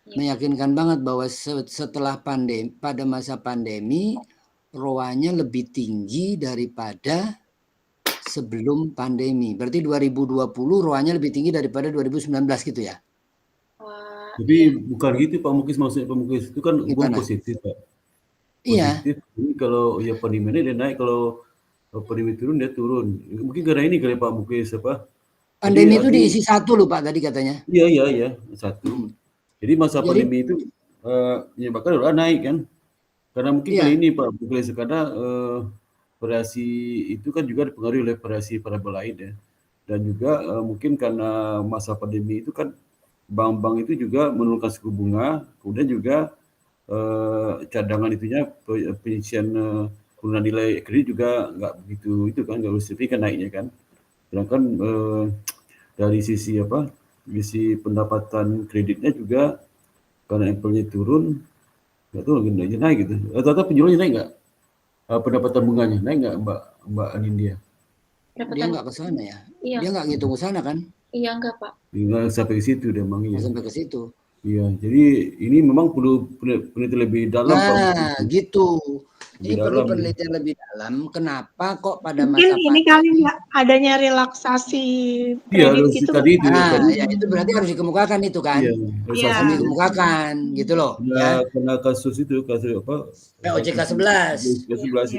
Meyakinkan banget bahwa setelah pandemi, pada masa pandemi ROA-nya lebih tinggi daripada sebelum pandemi. Berarti 2020 ROA-nya lebih tinggi daripada 2019 gitu ya? Tapi bukan gitu Pak Mukis, maksudnya Pak Mukis itu kan hubungan positif Pak. Positif. Ini kalau ya pandemi dia naik, kalau pandemi turun dia turun. Mungkin karena ini kali Pak Mukis apa? Pandemi itu diisi 1 loh Pak tadi katanya. Iya, 1. Jadi masa pandemi itu menyebabkan ROA naik kan? Karena mungkin kali ini Pak Mukis, karena variasi itu kan juga dipengaruhi oleh variasi variabel lain ya. Dan juga mungkin karena masa pandemi itu kan bank-bank itu juga menurunkan suku bunga, kemudian juga cadangan itunya penyisian penurunan nilai kredit juga nggak begitu itu kan, nggak signifikan naiknya kan. Sedangkan dari sisi sisi pendapatan kreditnya juga karena empelnya turun, nggak tahu lagi naik gitu. Rata-rata penjualannya naik nggak? Pendapatan bunganya naik nggak Mbak Anindya? Dia nggak ke sana ya? Iya. Dia nggak ngitung ke sana kan? Iya, enggak Pak. Nggak sampai ke situ dia emang. Nggak sampai ke situ. Iya, jadi ini memang perlu penelitian lebih dalam. Nah, gitu. Ini perlu penelitian lebih dalam. Kenapa kok pada masa pandemi? Mungkin ini kali nggak adanya relaksasi kredit gitu. Tadi itu. Ya itu berarti harus dikemukakan itu kan. Iya. Harus dikemukakan gitu loh. Ya. Karena kasus apa? POJK 11. itu.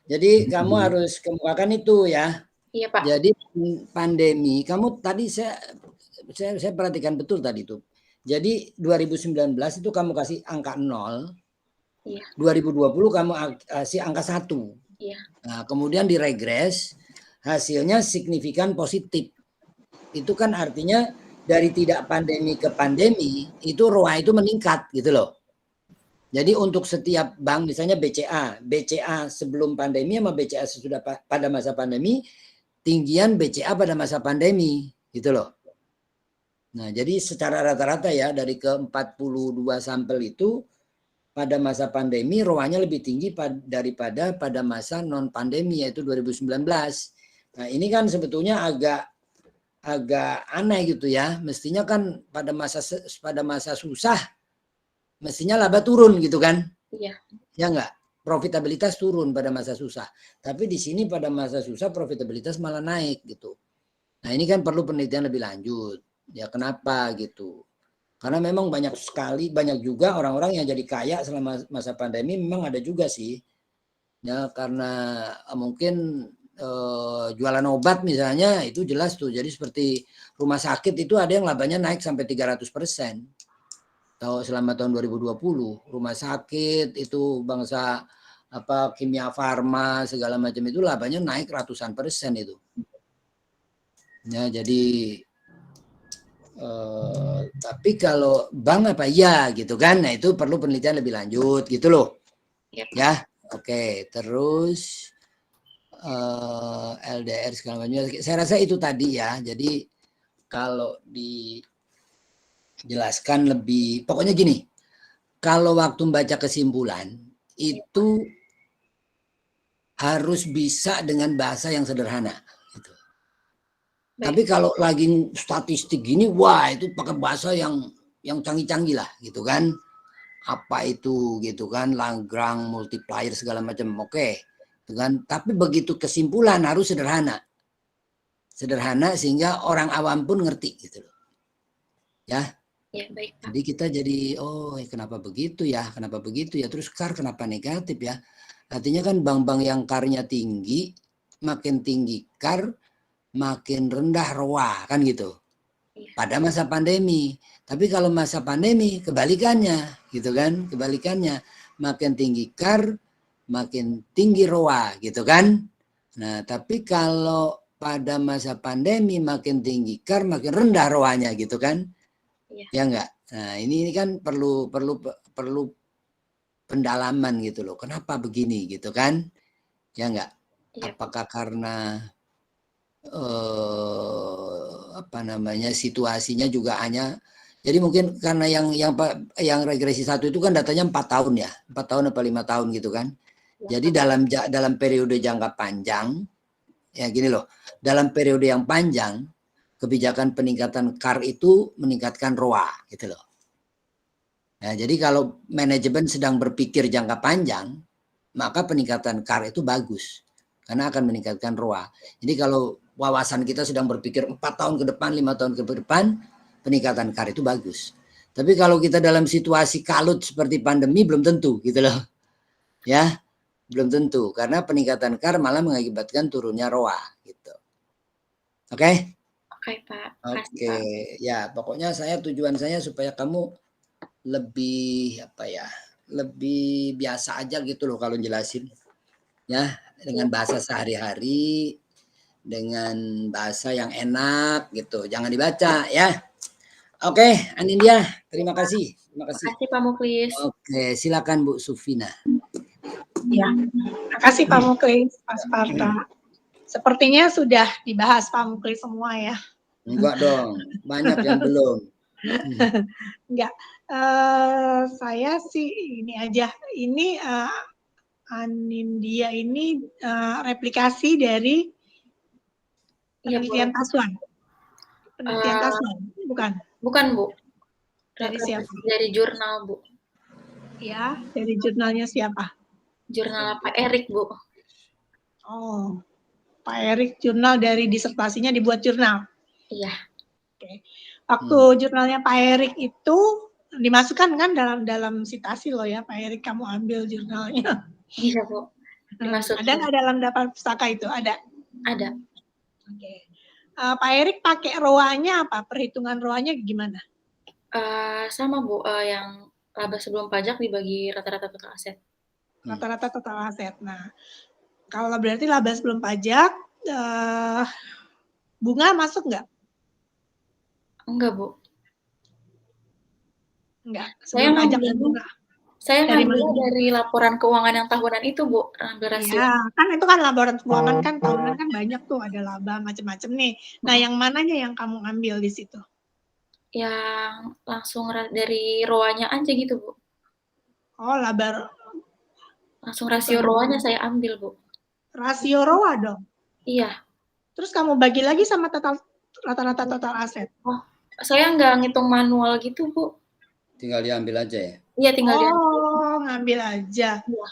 Jadi kamu harus kemukakan itu ya. Iya Pak. Jadi pandemi, kamu tadi saya perhatikan betul tadi itu. Jadi 2019 itu kamu kasih angka 0. Iya. 2020 kamu kasih angka 1. Iya. Nah, kemudian diregres, hasilnya signifikan positif. Itu kan artinya dari tidak pandemi ke pandemi, itu ROA itu meningkat gitu loh. Jadi untuk setiap bank, misalnya BCA sebelum pandemi sama BCA sesudah pada masa pandemi, tinggian BCA pada masa pandemi gitu loh. Nah, jadi secara rata-rata ya dari ke 42 sampel itu pada masa pandemi ROA-nya lebih tinggi daripada pada masa non pandemi yaitu 2019. Nah, ini kan sebetulnya agak aneh gitu ya. Mestinya kan pada masa susah mestinya laba turun gitu kan? Iya. Ya enggak? Profitabilitas turun pada masa susah. Tapi di sini pada masa susah profitabilitas malah naik gitu. Nah, ini kan perlu penelitian lebih lanjut. Ya kenapa gitu? Karena memang banyak juga orang-orang yang jadi kaya selama masa pandemi memang ada juga sih. Ya karena mungkin jualan obat misalnya itu jelas tuh. Jadi seperti rumah sakit itu ada yang labanya naik sampai 300%. Selama tahun 2020 rumah sakit itu bangsa kimia farma segala macam itu labanya naik ratusan persen itu. Ya jadi Tapi kalau bank apa ya gitu kan, nah itu perlu penelitian lebih lanjut gitu loh. Iya, Pak. Ya, oke. Terus LDR segala macam. Saya rasa itu tadi ya. Jadi kalau dijelaskan lebih, pokoknya gini. Kalau waktu membaca kesimpulan itu harus bisa dengan bahasa yang sederhana. Gitu. Tapi kalau lagi statistik gini, wah itu pakai bahasa yang canggih-canggih lah, gitu kan? Apa itu, gitu kan? Lagrange multiplier segala macam, oke, gitu kan? Tapi begitu kesimpulan harus sederhana, sehingga orang awam pun ngerti, gitu loh. Ya. Ya, baik, Pak. Jadi kita jadi, oh kenapa begitu ya? Kenapa begitu ya? Terus CAR kenapa negatif ya? Artinya kan bank-bank yang CAR-nya tinggi, makin tinggi CAR, makin rendah ROA, kan gitu. Pada masa pandemi. Tapi kalau masa pandemi kebalikannya, gitu kan? Kebalikannya, makin tinggi CAR, makin tinggi ROA, gitu kan? Nah, tapi kalau pada masa pandemi makin tinggi CAR, makin rendah ROA-nya, gitu kan? Ya enggak? Nah, ini kan perlu pendalaman gitu loh. Kenapa begini, gitu kan? Ya enggak? Apakah karena situasinya juga hanya, jadi mungkin karena yang regresi 1 itu kan datanya 4 tahun ya, 4 tahun atau 5 tahun gitu kan. Jadi dalam periode jangka panjang ya gini loh, dalam periode yang panjang kebijakan peningkatan CAR itu meningkatkan ROA gitu loh. Nah, jadi kalau manajemen sedang berpikir jangka panjang, maka peningkatan CAR itu bagus karena akan meningkatkan ROA. Jadi kalau wawasan kita sedang berpikir 4 tahun ke depan, 5 tahun ke depan, peningkatan CAR itu bagus. Tapi kalau kita dalam situasi kalut seperti pandemi belum tentu gitu loh. Ya, belum tentu karena peningkatan CAR malah mengakibatkan turunnya ROA gitu. Oke? Oke, Pak. Oke, ya pokoknya tujuan saya supaya kamu lebih lebih biasa aja gitu loh kalau jelasin. Ya, dengan bahasa sehari-hari, dengan bahasa yang enak gitu. Jangan dibaca ya. Oke, Anindya, terima kasih. Terima kasih. Terima kasih, Pak Muklis. Oke, silakan Bu Sufina. Ya, terima kasih Pak Muklis, Pak Sparta. Sepertinya sudah dibahas Pak Muklis semua ya. Enggak dong, banyak yang belum. Enggak, saya sih ini aja. Ini Anindya ini replikasi dari penelitian Taswan. Penelitian Taswan, bukan? Bukan, Bu. Dari siapa? Dari jurnal, Bu. Ya, dari jurnalnya siapa? Jurnal Pak Erik, Bu. Oh, Pak Erik, jurnal dari disertasinya dibuat jurnal. Iya. Oke. Waktu jurnalnya Pak Erik itu dimasukkan kan dalam citasi loh ya, Pak Erik kamu ambil jurnalnya. Iya, Bu. Dimasukkan. Ada nggak dalam daftar pustaka itu? Ada. Ada. Oke. Pak Erik pakai ROA-nya apa? Perhitungan ROA-nya gimana? Sama Bu, yang laba sebelum pajak dibagi rata-rata total aset. Rata-rata total aset. Nah, kalau berarti laba sebelum pajak, bunga masuk nggak? Enggak, Bu. Enggak, sebelum pajak dan bunga. Saya ngambil dari laporan keuangan yang tahunan itu, Bu. Ambil rasio. Ya, kan itu kan laporan keuangan kan tahunan kan banyak tuh, ada laba macam-macam nih. Nah, yang mananya yang kamu ambil di situ? Yang langsung dari ROA-nya aja gitu, Bu. Oh, laba. Langsung rasio ROA-nya saya ambil, Bu. Rasio ROA dong? Iya. Terus kamu bagi lagi sama rata-rata total aset? Oh, saya nggak ngitung manual gitu, Bu. Tinggal diambil aja ya? Iya, tinggal diambil. Oh, ngambil aja. Iya.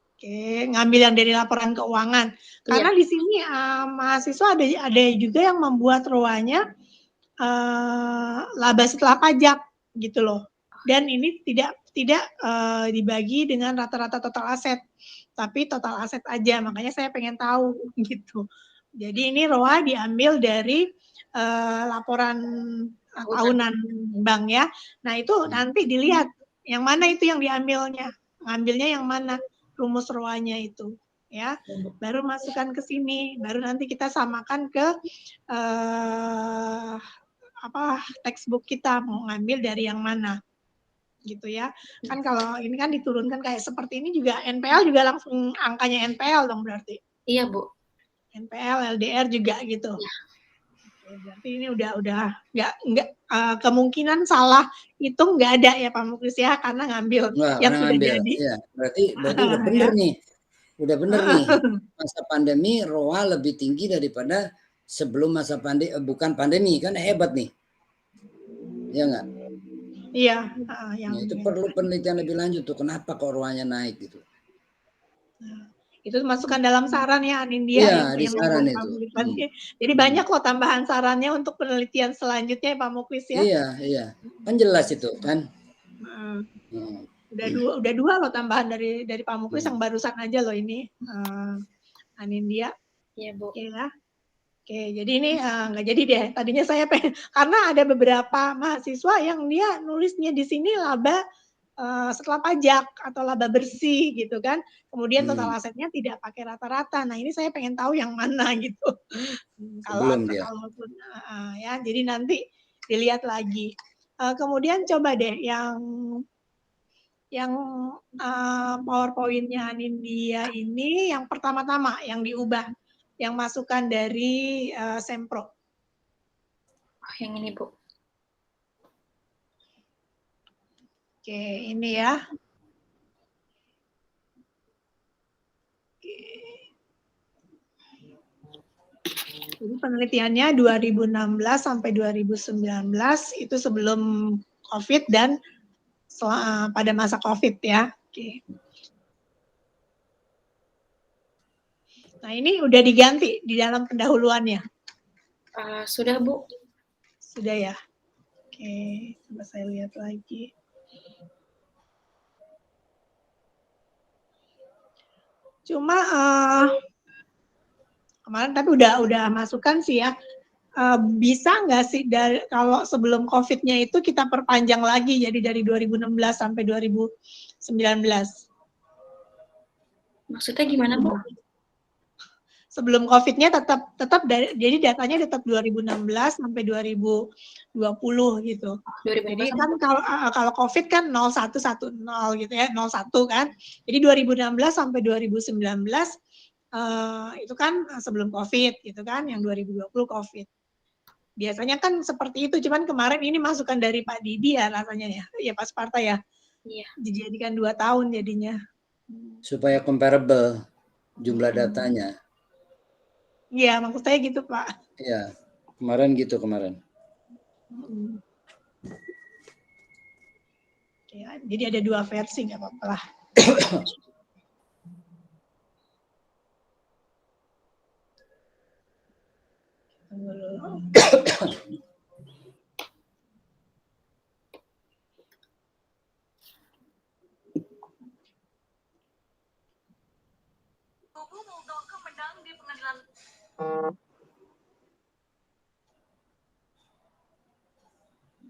Oke, ngambil yang dari laporan keuangan. Karena di sini mahasiswa ada juga yang membuat ROA-nya laba setelah pajak gitu loh. Dan ini tidak dibagi dengan rata-rata total aset, tapi total aset aja. Makanya saya pengen tahu gitu. Jadi ini ROA diambil dari laporan tahunan bank ya. Nah itu nanti dilihat yang mana itu yang diambilnya, ngambilnya yang mana rumus ROA-nya itu ya. Baru masukkan ke sini, baru nanti kita samakan ke textbook kita mau ngambil dari yang mana gitu ya. Kan kalau ini kan diturunkan kayak seperti ini juga NPL juga langsung angkanya NPL dong berarti. Iya, Bu. NPL, LDR juga gitu. Ya. Oke, berarti ini udah nggak kemungkinan salah hitung nggak ada ya Pak Muklis ya, karena ngambil yang sudah jadi. Ya, berarti udah bener nih. Udah bener nih. Masa pandemi ROA lebih tinggi daripada sebelum masa pandemi, bukan pandemi, kan hebat nih. Ya enggak? Iya. Nah, itu perlu penelitian lebih lanjut tuh, kenapa kok ROA-nya naik gitu. Nah, itu masukkan dalam saran ya Anindya Iya, di yang saran itu. Jadi banyak loh tambahan sarannya untuk penelitian selanjutnya Pak Muklis ya. Iya. Kan jelas itu kan. Udah dua loh tambahan dari Pak Muklis yang barusan aja loh ini Anindya. Iya, Bu. Ya. Oke, jadi ini nggak jadi deh. Tadinya saya pengen, karena ada beberapa mahasiswa yang dia nulisnya di sini laba setelah pajak atau laba bersih gitu kan. Kemudian total asetnya tidak pakai rata-rata. Nah ini saya pengen tahu yang mana gitu. Kalaupun ya, jadi nanti dilihat lagi. Kemudian coba deh yang PowerPoint-nya Anindya ini yang pertama-tama yang diubah, yang masukan dari Sempro. Yang ini, Bu. Oke, ini ya. Jadi penelitiannya 2016 sampai 2019 itu sebelum COVID dan pada masa COVID ya. Oke. Nah ini udah diganti di dalam pendahuluannya. Sudah, Bu. Sudah ya. Oke, coba saya lihat lagi. Cuma kemarin tapi udah masukkan sih ya. Bisa nggak sih kalau sebelum COVID-nya itu kita perpanjang lagi jadi dari 2016 sampai 2019? Maksudnya gimana, Bu? Sebelum COVID-nya tetap jadi datanya tetap 2016 sampai 2020 gitu. 2015. Jadi kan kalau COVID kan 0110 gitu ya, 01 kan. Jadi 2016 sampai 2019 itu kan sebelum COVID gitu kan, yang 2020 COVID. Biasanya kan seperti itu, cuman kemarin ini masukan dari Pak Didi ya rasanya ya Pak Sparta ya. Iya. Dijadikan 2 tahun jadinya. Supaya comparable jumlah datanya. Iya, maksud saya gitu Pak. Iya, kemarin gitu kemarin. Ya, jadi ada 2 versi, nggak apa-apa lah.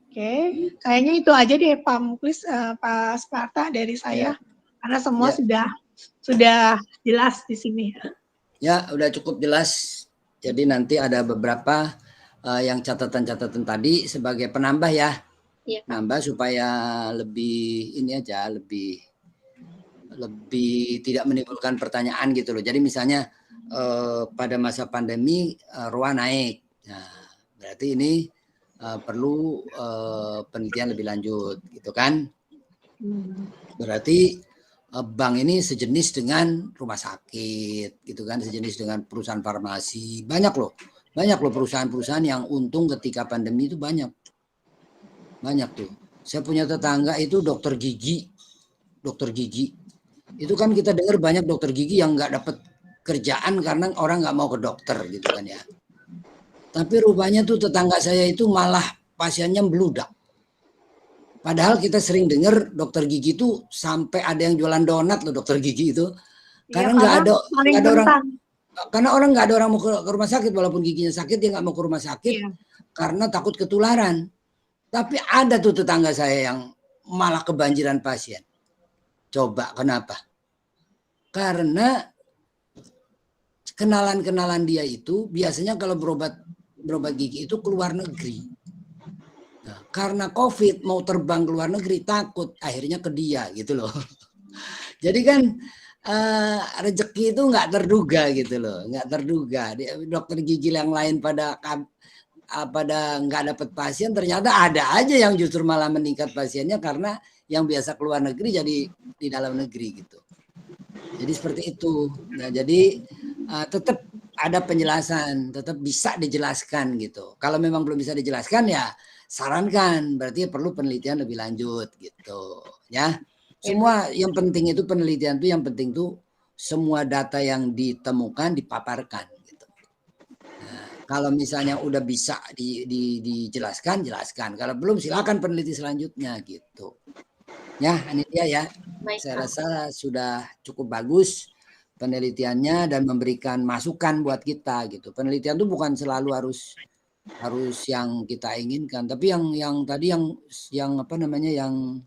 Oke, kayaknya itu aja deh Pak Muklis, Pak Sparta dari saya, karena semua sudah jelas di sini. Ya, udah cukup jelas. Jadi nanti ada beberapa yang catatan-catatan tadi sebagai penambah ya. Iya, Pak. Nambah supaya lebih ini aja, lebih tidak menimbulkan pertanyaan gitu loh. Jadi misalnya pada masa pandemi ROA naik. Nah, berarti ini perlu penelitian lebih lanjut gitu kan. Berarti bank ini sejenis dengan rumah sakit gitu kan, sejenis dengan perusahaan farmasi. Banyak loh perusahaan-perusahaan yang untung ketika pandemi itu banyak tuh. Saya punya tetangga itu dokter gigi itu kan kita dengar banyak dokter gigi yang nggak dapat kerjaan karena orang nggak mau ke dokter gitu kan ya. Tapi rupanya tuh tetangga saya itu malah pasiennya meludak. Padahal kita sering dengar dokter gigi itu sampai ada yang jualan donat loh dokter gigi itu. Karena nggak ada orang, karena orang nggak ada orang mau ke rumah sakit, walaupun giginya sakit dia nggak mau ke rumah sakit karena takut ketularan. Tapi ada tuh tetangga saya yang malah kebanjiran pasien. Coba kenapa? Karena kenalan dia itu biasanya kalau berobat gigi itu keluar negeri. karena COVID mau terbang ke luar negeri takut, akhirnya ke dia gitu loh. Jadi kan rezeki itu nggak terduga gitu loh, nggak terduga. Dokter gigi yang lain pada nggak dapat pasien, ternyata ada aja yang justru malah meningkat pasiennya karena yang biasa keluar negeri jadi di dalam negeri gitu. Jadi seperti itu. Nah, jadi tetap ada penjelasan, tetap bisa dijelaskan gitu. Kalau memang belum bisa dijelaskan ya sarankan, berarti perlu penelitian lebih lanjut gitu ya. Semua yang penting itu penelitian tuh yang penting tuh semua data yang ditemukan dipaparkan gitu. Nah, kalau misalnya udah bisa dijelaskan, jelaskan. Kalau belum silakan peneliti selanjutnya gitu. Ya, ini dia ya. Baik, Saya Pak. rasa sudah cukup bagus penelitiannya dan memberikan masukan buat kita gitu. Penelitian itu bukan selalu harus yang kita inginkan, tapi yang tadi yang apa namanya yang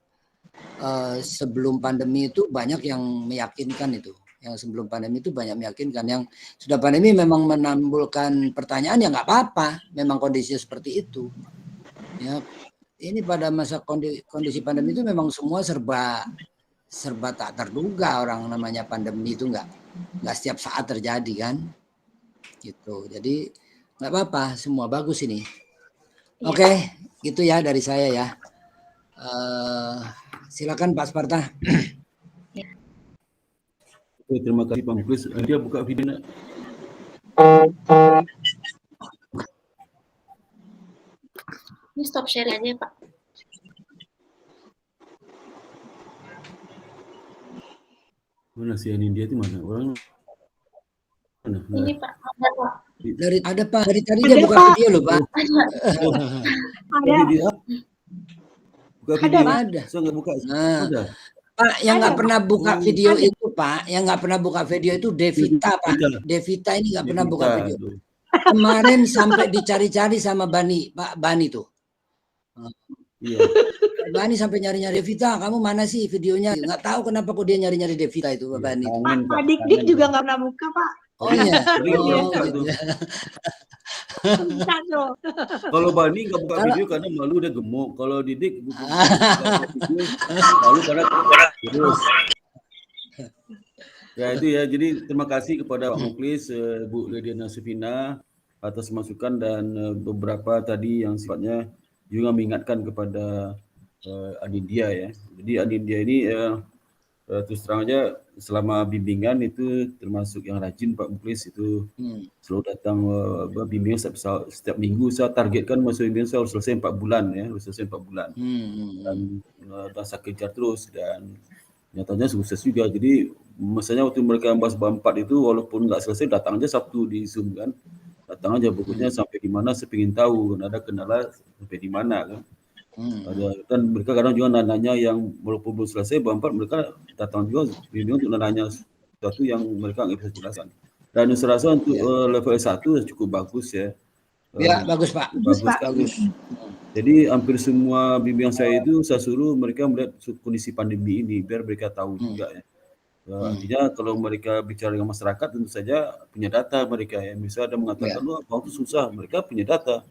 sebelum pandemi itu banyak yang meyakinkan itu. Yang sebelum pandemi itu banyak meyakinkan. Yang sudah pandemi memang menimbulkan pertanyaan ya nggak apa-apa. Memang kondisinya seperti itu. Ya, ini pada masa kondisi pandemi itu memang semua serba tak terduga. Orang namanya pandemi itu nggak setiap saat terjadi kan. Gitu. Jadi nggak apa-apa. Semua bagus ini. Oke, gitu ya dari saya ya. Silakan Pak Sparta. Oke, terima kasih Pak Muklis. Dia buka video. Ini stop sharing aja ya, Pak. Mana si Anindya itu mana? Orang mana? Ini Pak, ada Pak. Ada Pak, dari tadi dia buka video loh Pak. Ada. Buka video. Ada. Saya nggak buka. Nah, Ada. Pak, yang nggak pernah buka video itu Pak, yang nggak pernah buka video itu Devita Pak. Devita ini nggak pernah buka video. Kemarin sampai dicari-cari sama Pak Bani tuh. Iya. Bani sampai nyari-nyari Devita, kamu mana sih videonya? Nggak tahu kenapa kok dia nyari-nyari Devita itu Pak Bani. Pak Dik juga nggak pernah buka Pak. Oh iya. Kalau Bani nggak buka video karena malu dia gemuk. Kalau Didik buka video malu karena terus. Ya itu ya. Jadi terima kasih kepada Pak Muklis, Bu Lidiana Sufina atas masukan dan beberapa tadi yang sifatnya juga mengingatkan kepada Anindya ya. Jadi Anindya ini terus terang aja selama bimbingan itu termasuk yang rajin Pak Muklis itu selalu datang bimbingan setiap minggu. Saya targetkan masa bimbingan saya harus selesai 4 bulan ya, harus selesai 4 bulan. Dan saya kejar terus dan nyatanya sukses juga. Jadi misalnya waktu mereka bahas bab 4 itu walaupun nggak selesai datang aja Sabtu di Zoom kan. Datang aja pokoknya sampai di mana saya ingin tahu kan ada kendala sampai di mana kan. Dan mereka kadang juga nanya yang walaupun belum selesai bab 4 mereka datang juga bimbingan untuk nanya sesuatu yang mereka nggak bisa jelaskan. Dan saya rasa untuk level S1 cukup bagus ya. Ya, bagus Pak. Bagus. Jadi hampir semua bimbingan saya itu saya suruh mereka melihat kondisi pandemi ini biar mereka tahu juga ya. Artinya kalau mereka bicara dengan masyarakat tentu saja punya data mereka ya. Misalnya ada mengatakan wah bang itu susah, mereka punya data.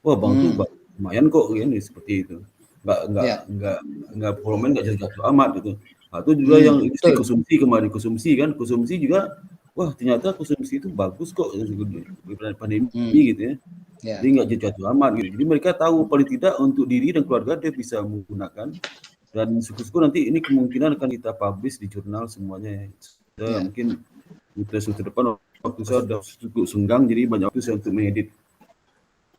Wah bang itu lumayan kok ini seperti itu. Enggak formal enggak jatuh amat gitu. Itu juga yang konsumsi kemarin konsumsi juga wah ternyata konsumsi itu bagus kok pandemi gitu ya. Jadi nggak jatuh amat gitu. Jadi mereka tahu paling tidak untuk diri dan keluarga dia bisa menggunakan dan syukur nanti ini kemungkinan akan kita publish di jurnal semuanya ya. Mungkin ke depan waktu saya sudah cukup senggang jadi banyak waktu saya untuk mengedit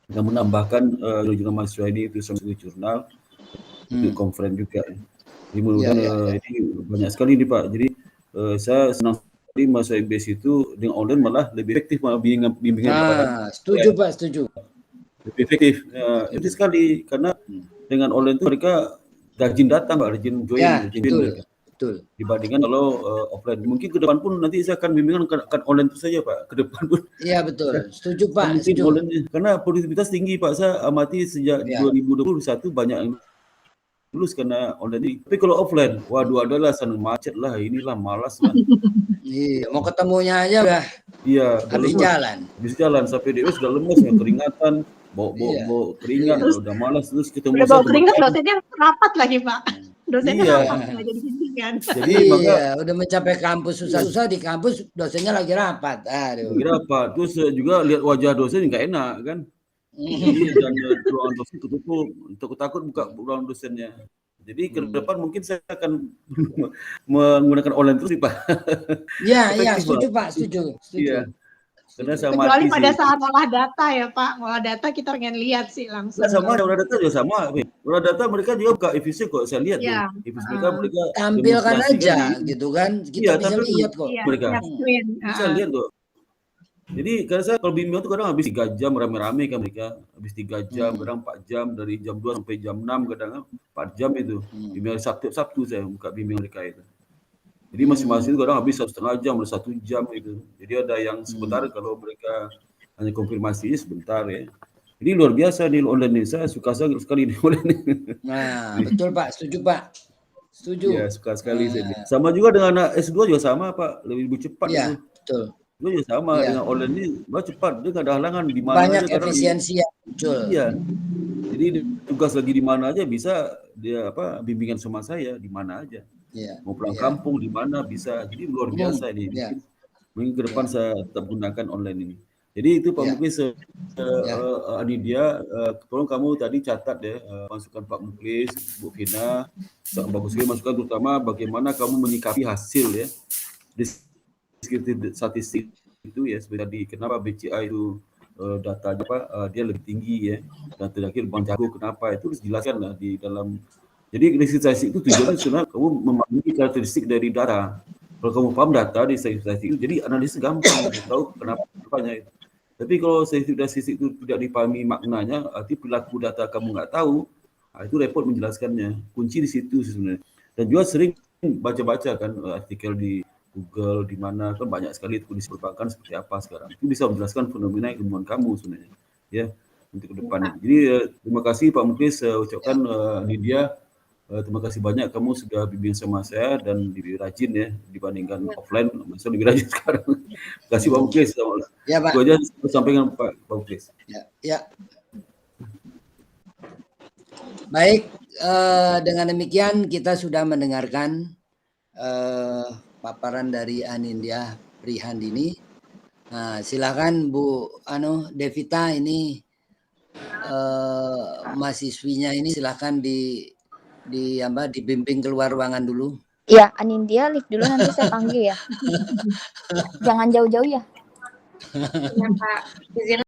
dan menambahkan jurnal mahasiswa ini itu sama jurnal untuk konferen juga ya. Jadi mudah-mudahan ini banyak sekali nih Pak. Jadi saya senang sekali masa MBS itu dengan online malah lebih efektif bimbingan. Setuju Pak, setuju. Lebih efektif. Itu sekali karena dengan online itu mereka rajin datang, Pak, rajin join, betul. Dibandingkan kalau offline. Mungkin ke depan pun nanti saya akan bimbingan akan online itu saja, Pak. Ke depan pun. Iya betul. Setuju Pak. Setuju. Online, karena produktivitas tinggi, Pak. Saya amati sejak 2021 banyak yang lulus karena online. Tapi kalau offline, waduh adalah sana macet lah, inilah malas lah. Iya, mau ketemunya aja udah. Iya. Habis jalan. Habis jalan sampai dia sudah lemes, keringatan. Iya. bau keringat, Terus udah malas terus ketemu udah bau satu keringat, makan. dosennya rapat lagi Pak. Dosennya Iya. rapat nggak jadi bimbingan. Jadi maka Iya, udah mencapai kampus susah-susah di kampus dosennya lagi rapat. Aduh. kira apa? Terus juga lihat wajah dosen nggak enak kan. Jadi dan ruangan dosen ketutup, takut buka ruangan dosennya. Jadi ke depan mungkin saya akan menggunakan online terus sih Pak. Iya, Efektif, setuju Pak. Pak, setuju. Iya, karena saya Kecuali mati pada sih. saat olah data ya Pak, olah data kita pengen lihat sih langsung. Nah, sama ada olah data juga sama. Olah data mereka juga buka e-visit kok, saya lihat Iya. tuh. E-visit mereka Tampilkan demonstrasikan aja di gitu kan, kita Iya, bisa tampilkan. lihat kok. Iya, mereka. lihat screen. Bisa lihat kok. Jadi karena saya kalau bimbingan tuh kadang habis 3 jam rame-rame kan mereka. Habis 3 jam, kadang 4 jam dari jam 2 sampai jam 6 kadang 4 jam itu. Bimbingan Sabtu saya buka bimbingan mereka itu. Jadi masing-masing itu kadang habis 1,5 jam, ada 1 jam itu. Jadi ada yang sebentar kalau mereka hanya konfirmasi sebentar ya. Ini luar biasa di online ini. Saya suka sekali di online. Nah, betul Pak, setuju Pak. Setuju. Ya, suka sekali saya. Sama juga dengan anak S2 juga sama Pak, lebih cepat Iya, itu. betul. Itu juga sama Iya. dengan online ini, cepat. Dia nggak ada halangan di mana Banyak aja kadang efisiensi yang muncul. Iya. Jadi tugas lagi di mana aja bisa dia bimbingan sama saya di mana aja. Iya. Mau pulang Iya. kampung di mana bisa. Jadi luar biasa ini. Iya. Mungkin ke depan saya tetap gunakan online ini. Jadi itu Pak Iya. Muklis, Anidia, tolong kamu tadi catat ya masukan Pak Muklis, Bu Vina, sangat bagus sekali masukan terutama bagaimana kamu menyikapi hasil ya deskriptif statistik itu ya sebenarnya kenapa BCA itu datanya dia lebih tinggi ya dan terakhir Bang Jago kenapa itu harus dijelaskan lah di dalam. Jadi statistik itu tujuannya sebenarnya kamu memahami karakteristik dari data. Kalau kamu paham data di statistik itu, jadi analisis gampang tahu kenapanya itu. Tapi kalau statistik itu tidak dipahami maknanya, arti perilaku data kamu nggak tahu, itu repot menjelaskannya. Kunci di situ sebenarnya. Dan juga sering baca-baca kan artikel di Google di mana kan banyak sekali kondisi perbankan seperti apa sekarang. Itu bisa menjelaskan fenomena ilmuwan kamu sebenarnya. Ya, untuk ke depannya. Jadi terima kasih Pak Muklis, ucapkan Lydia. Terima kasih banyak kamu sudah bimbing sama saya dan lebih rajin ya dibandingkan offline, masa lebih rajin sekarang. Terima kasih Pak Muklis. Ya Pak. Itu aja sampaikan Pak Muklis. Ya. Baik, dengan demikian kita sudah mendengarkan paparan dari Anindya Prihandini. Nah, silakan Bu Devita ini mahasiswinya ini silakan dibimbing keluar ruangan dulu. Iya, Anindya lift dulu nanti saya panggil ya. Jangan jauh-jauh ya. Ya Pak, izin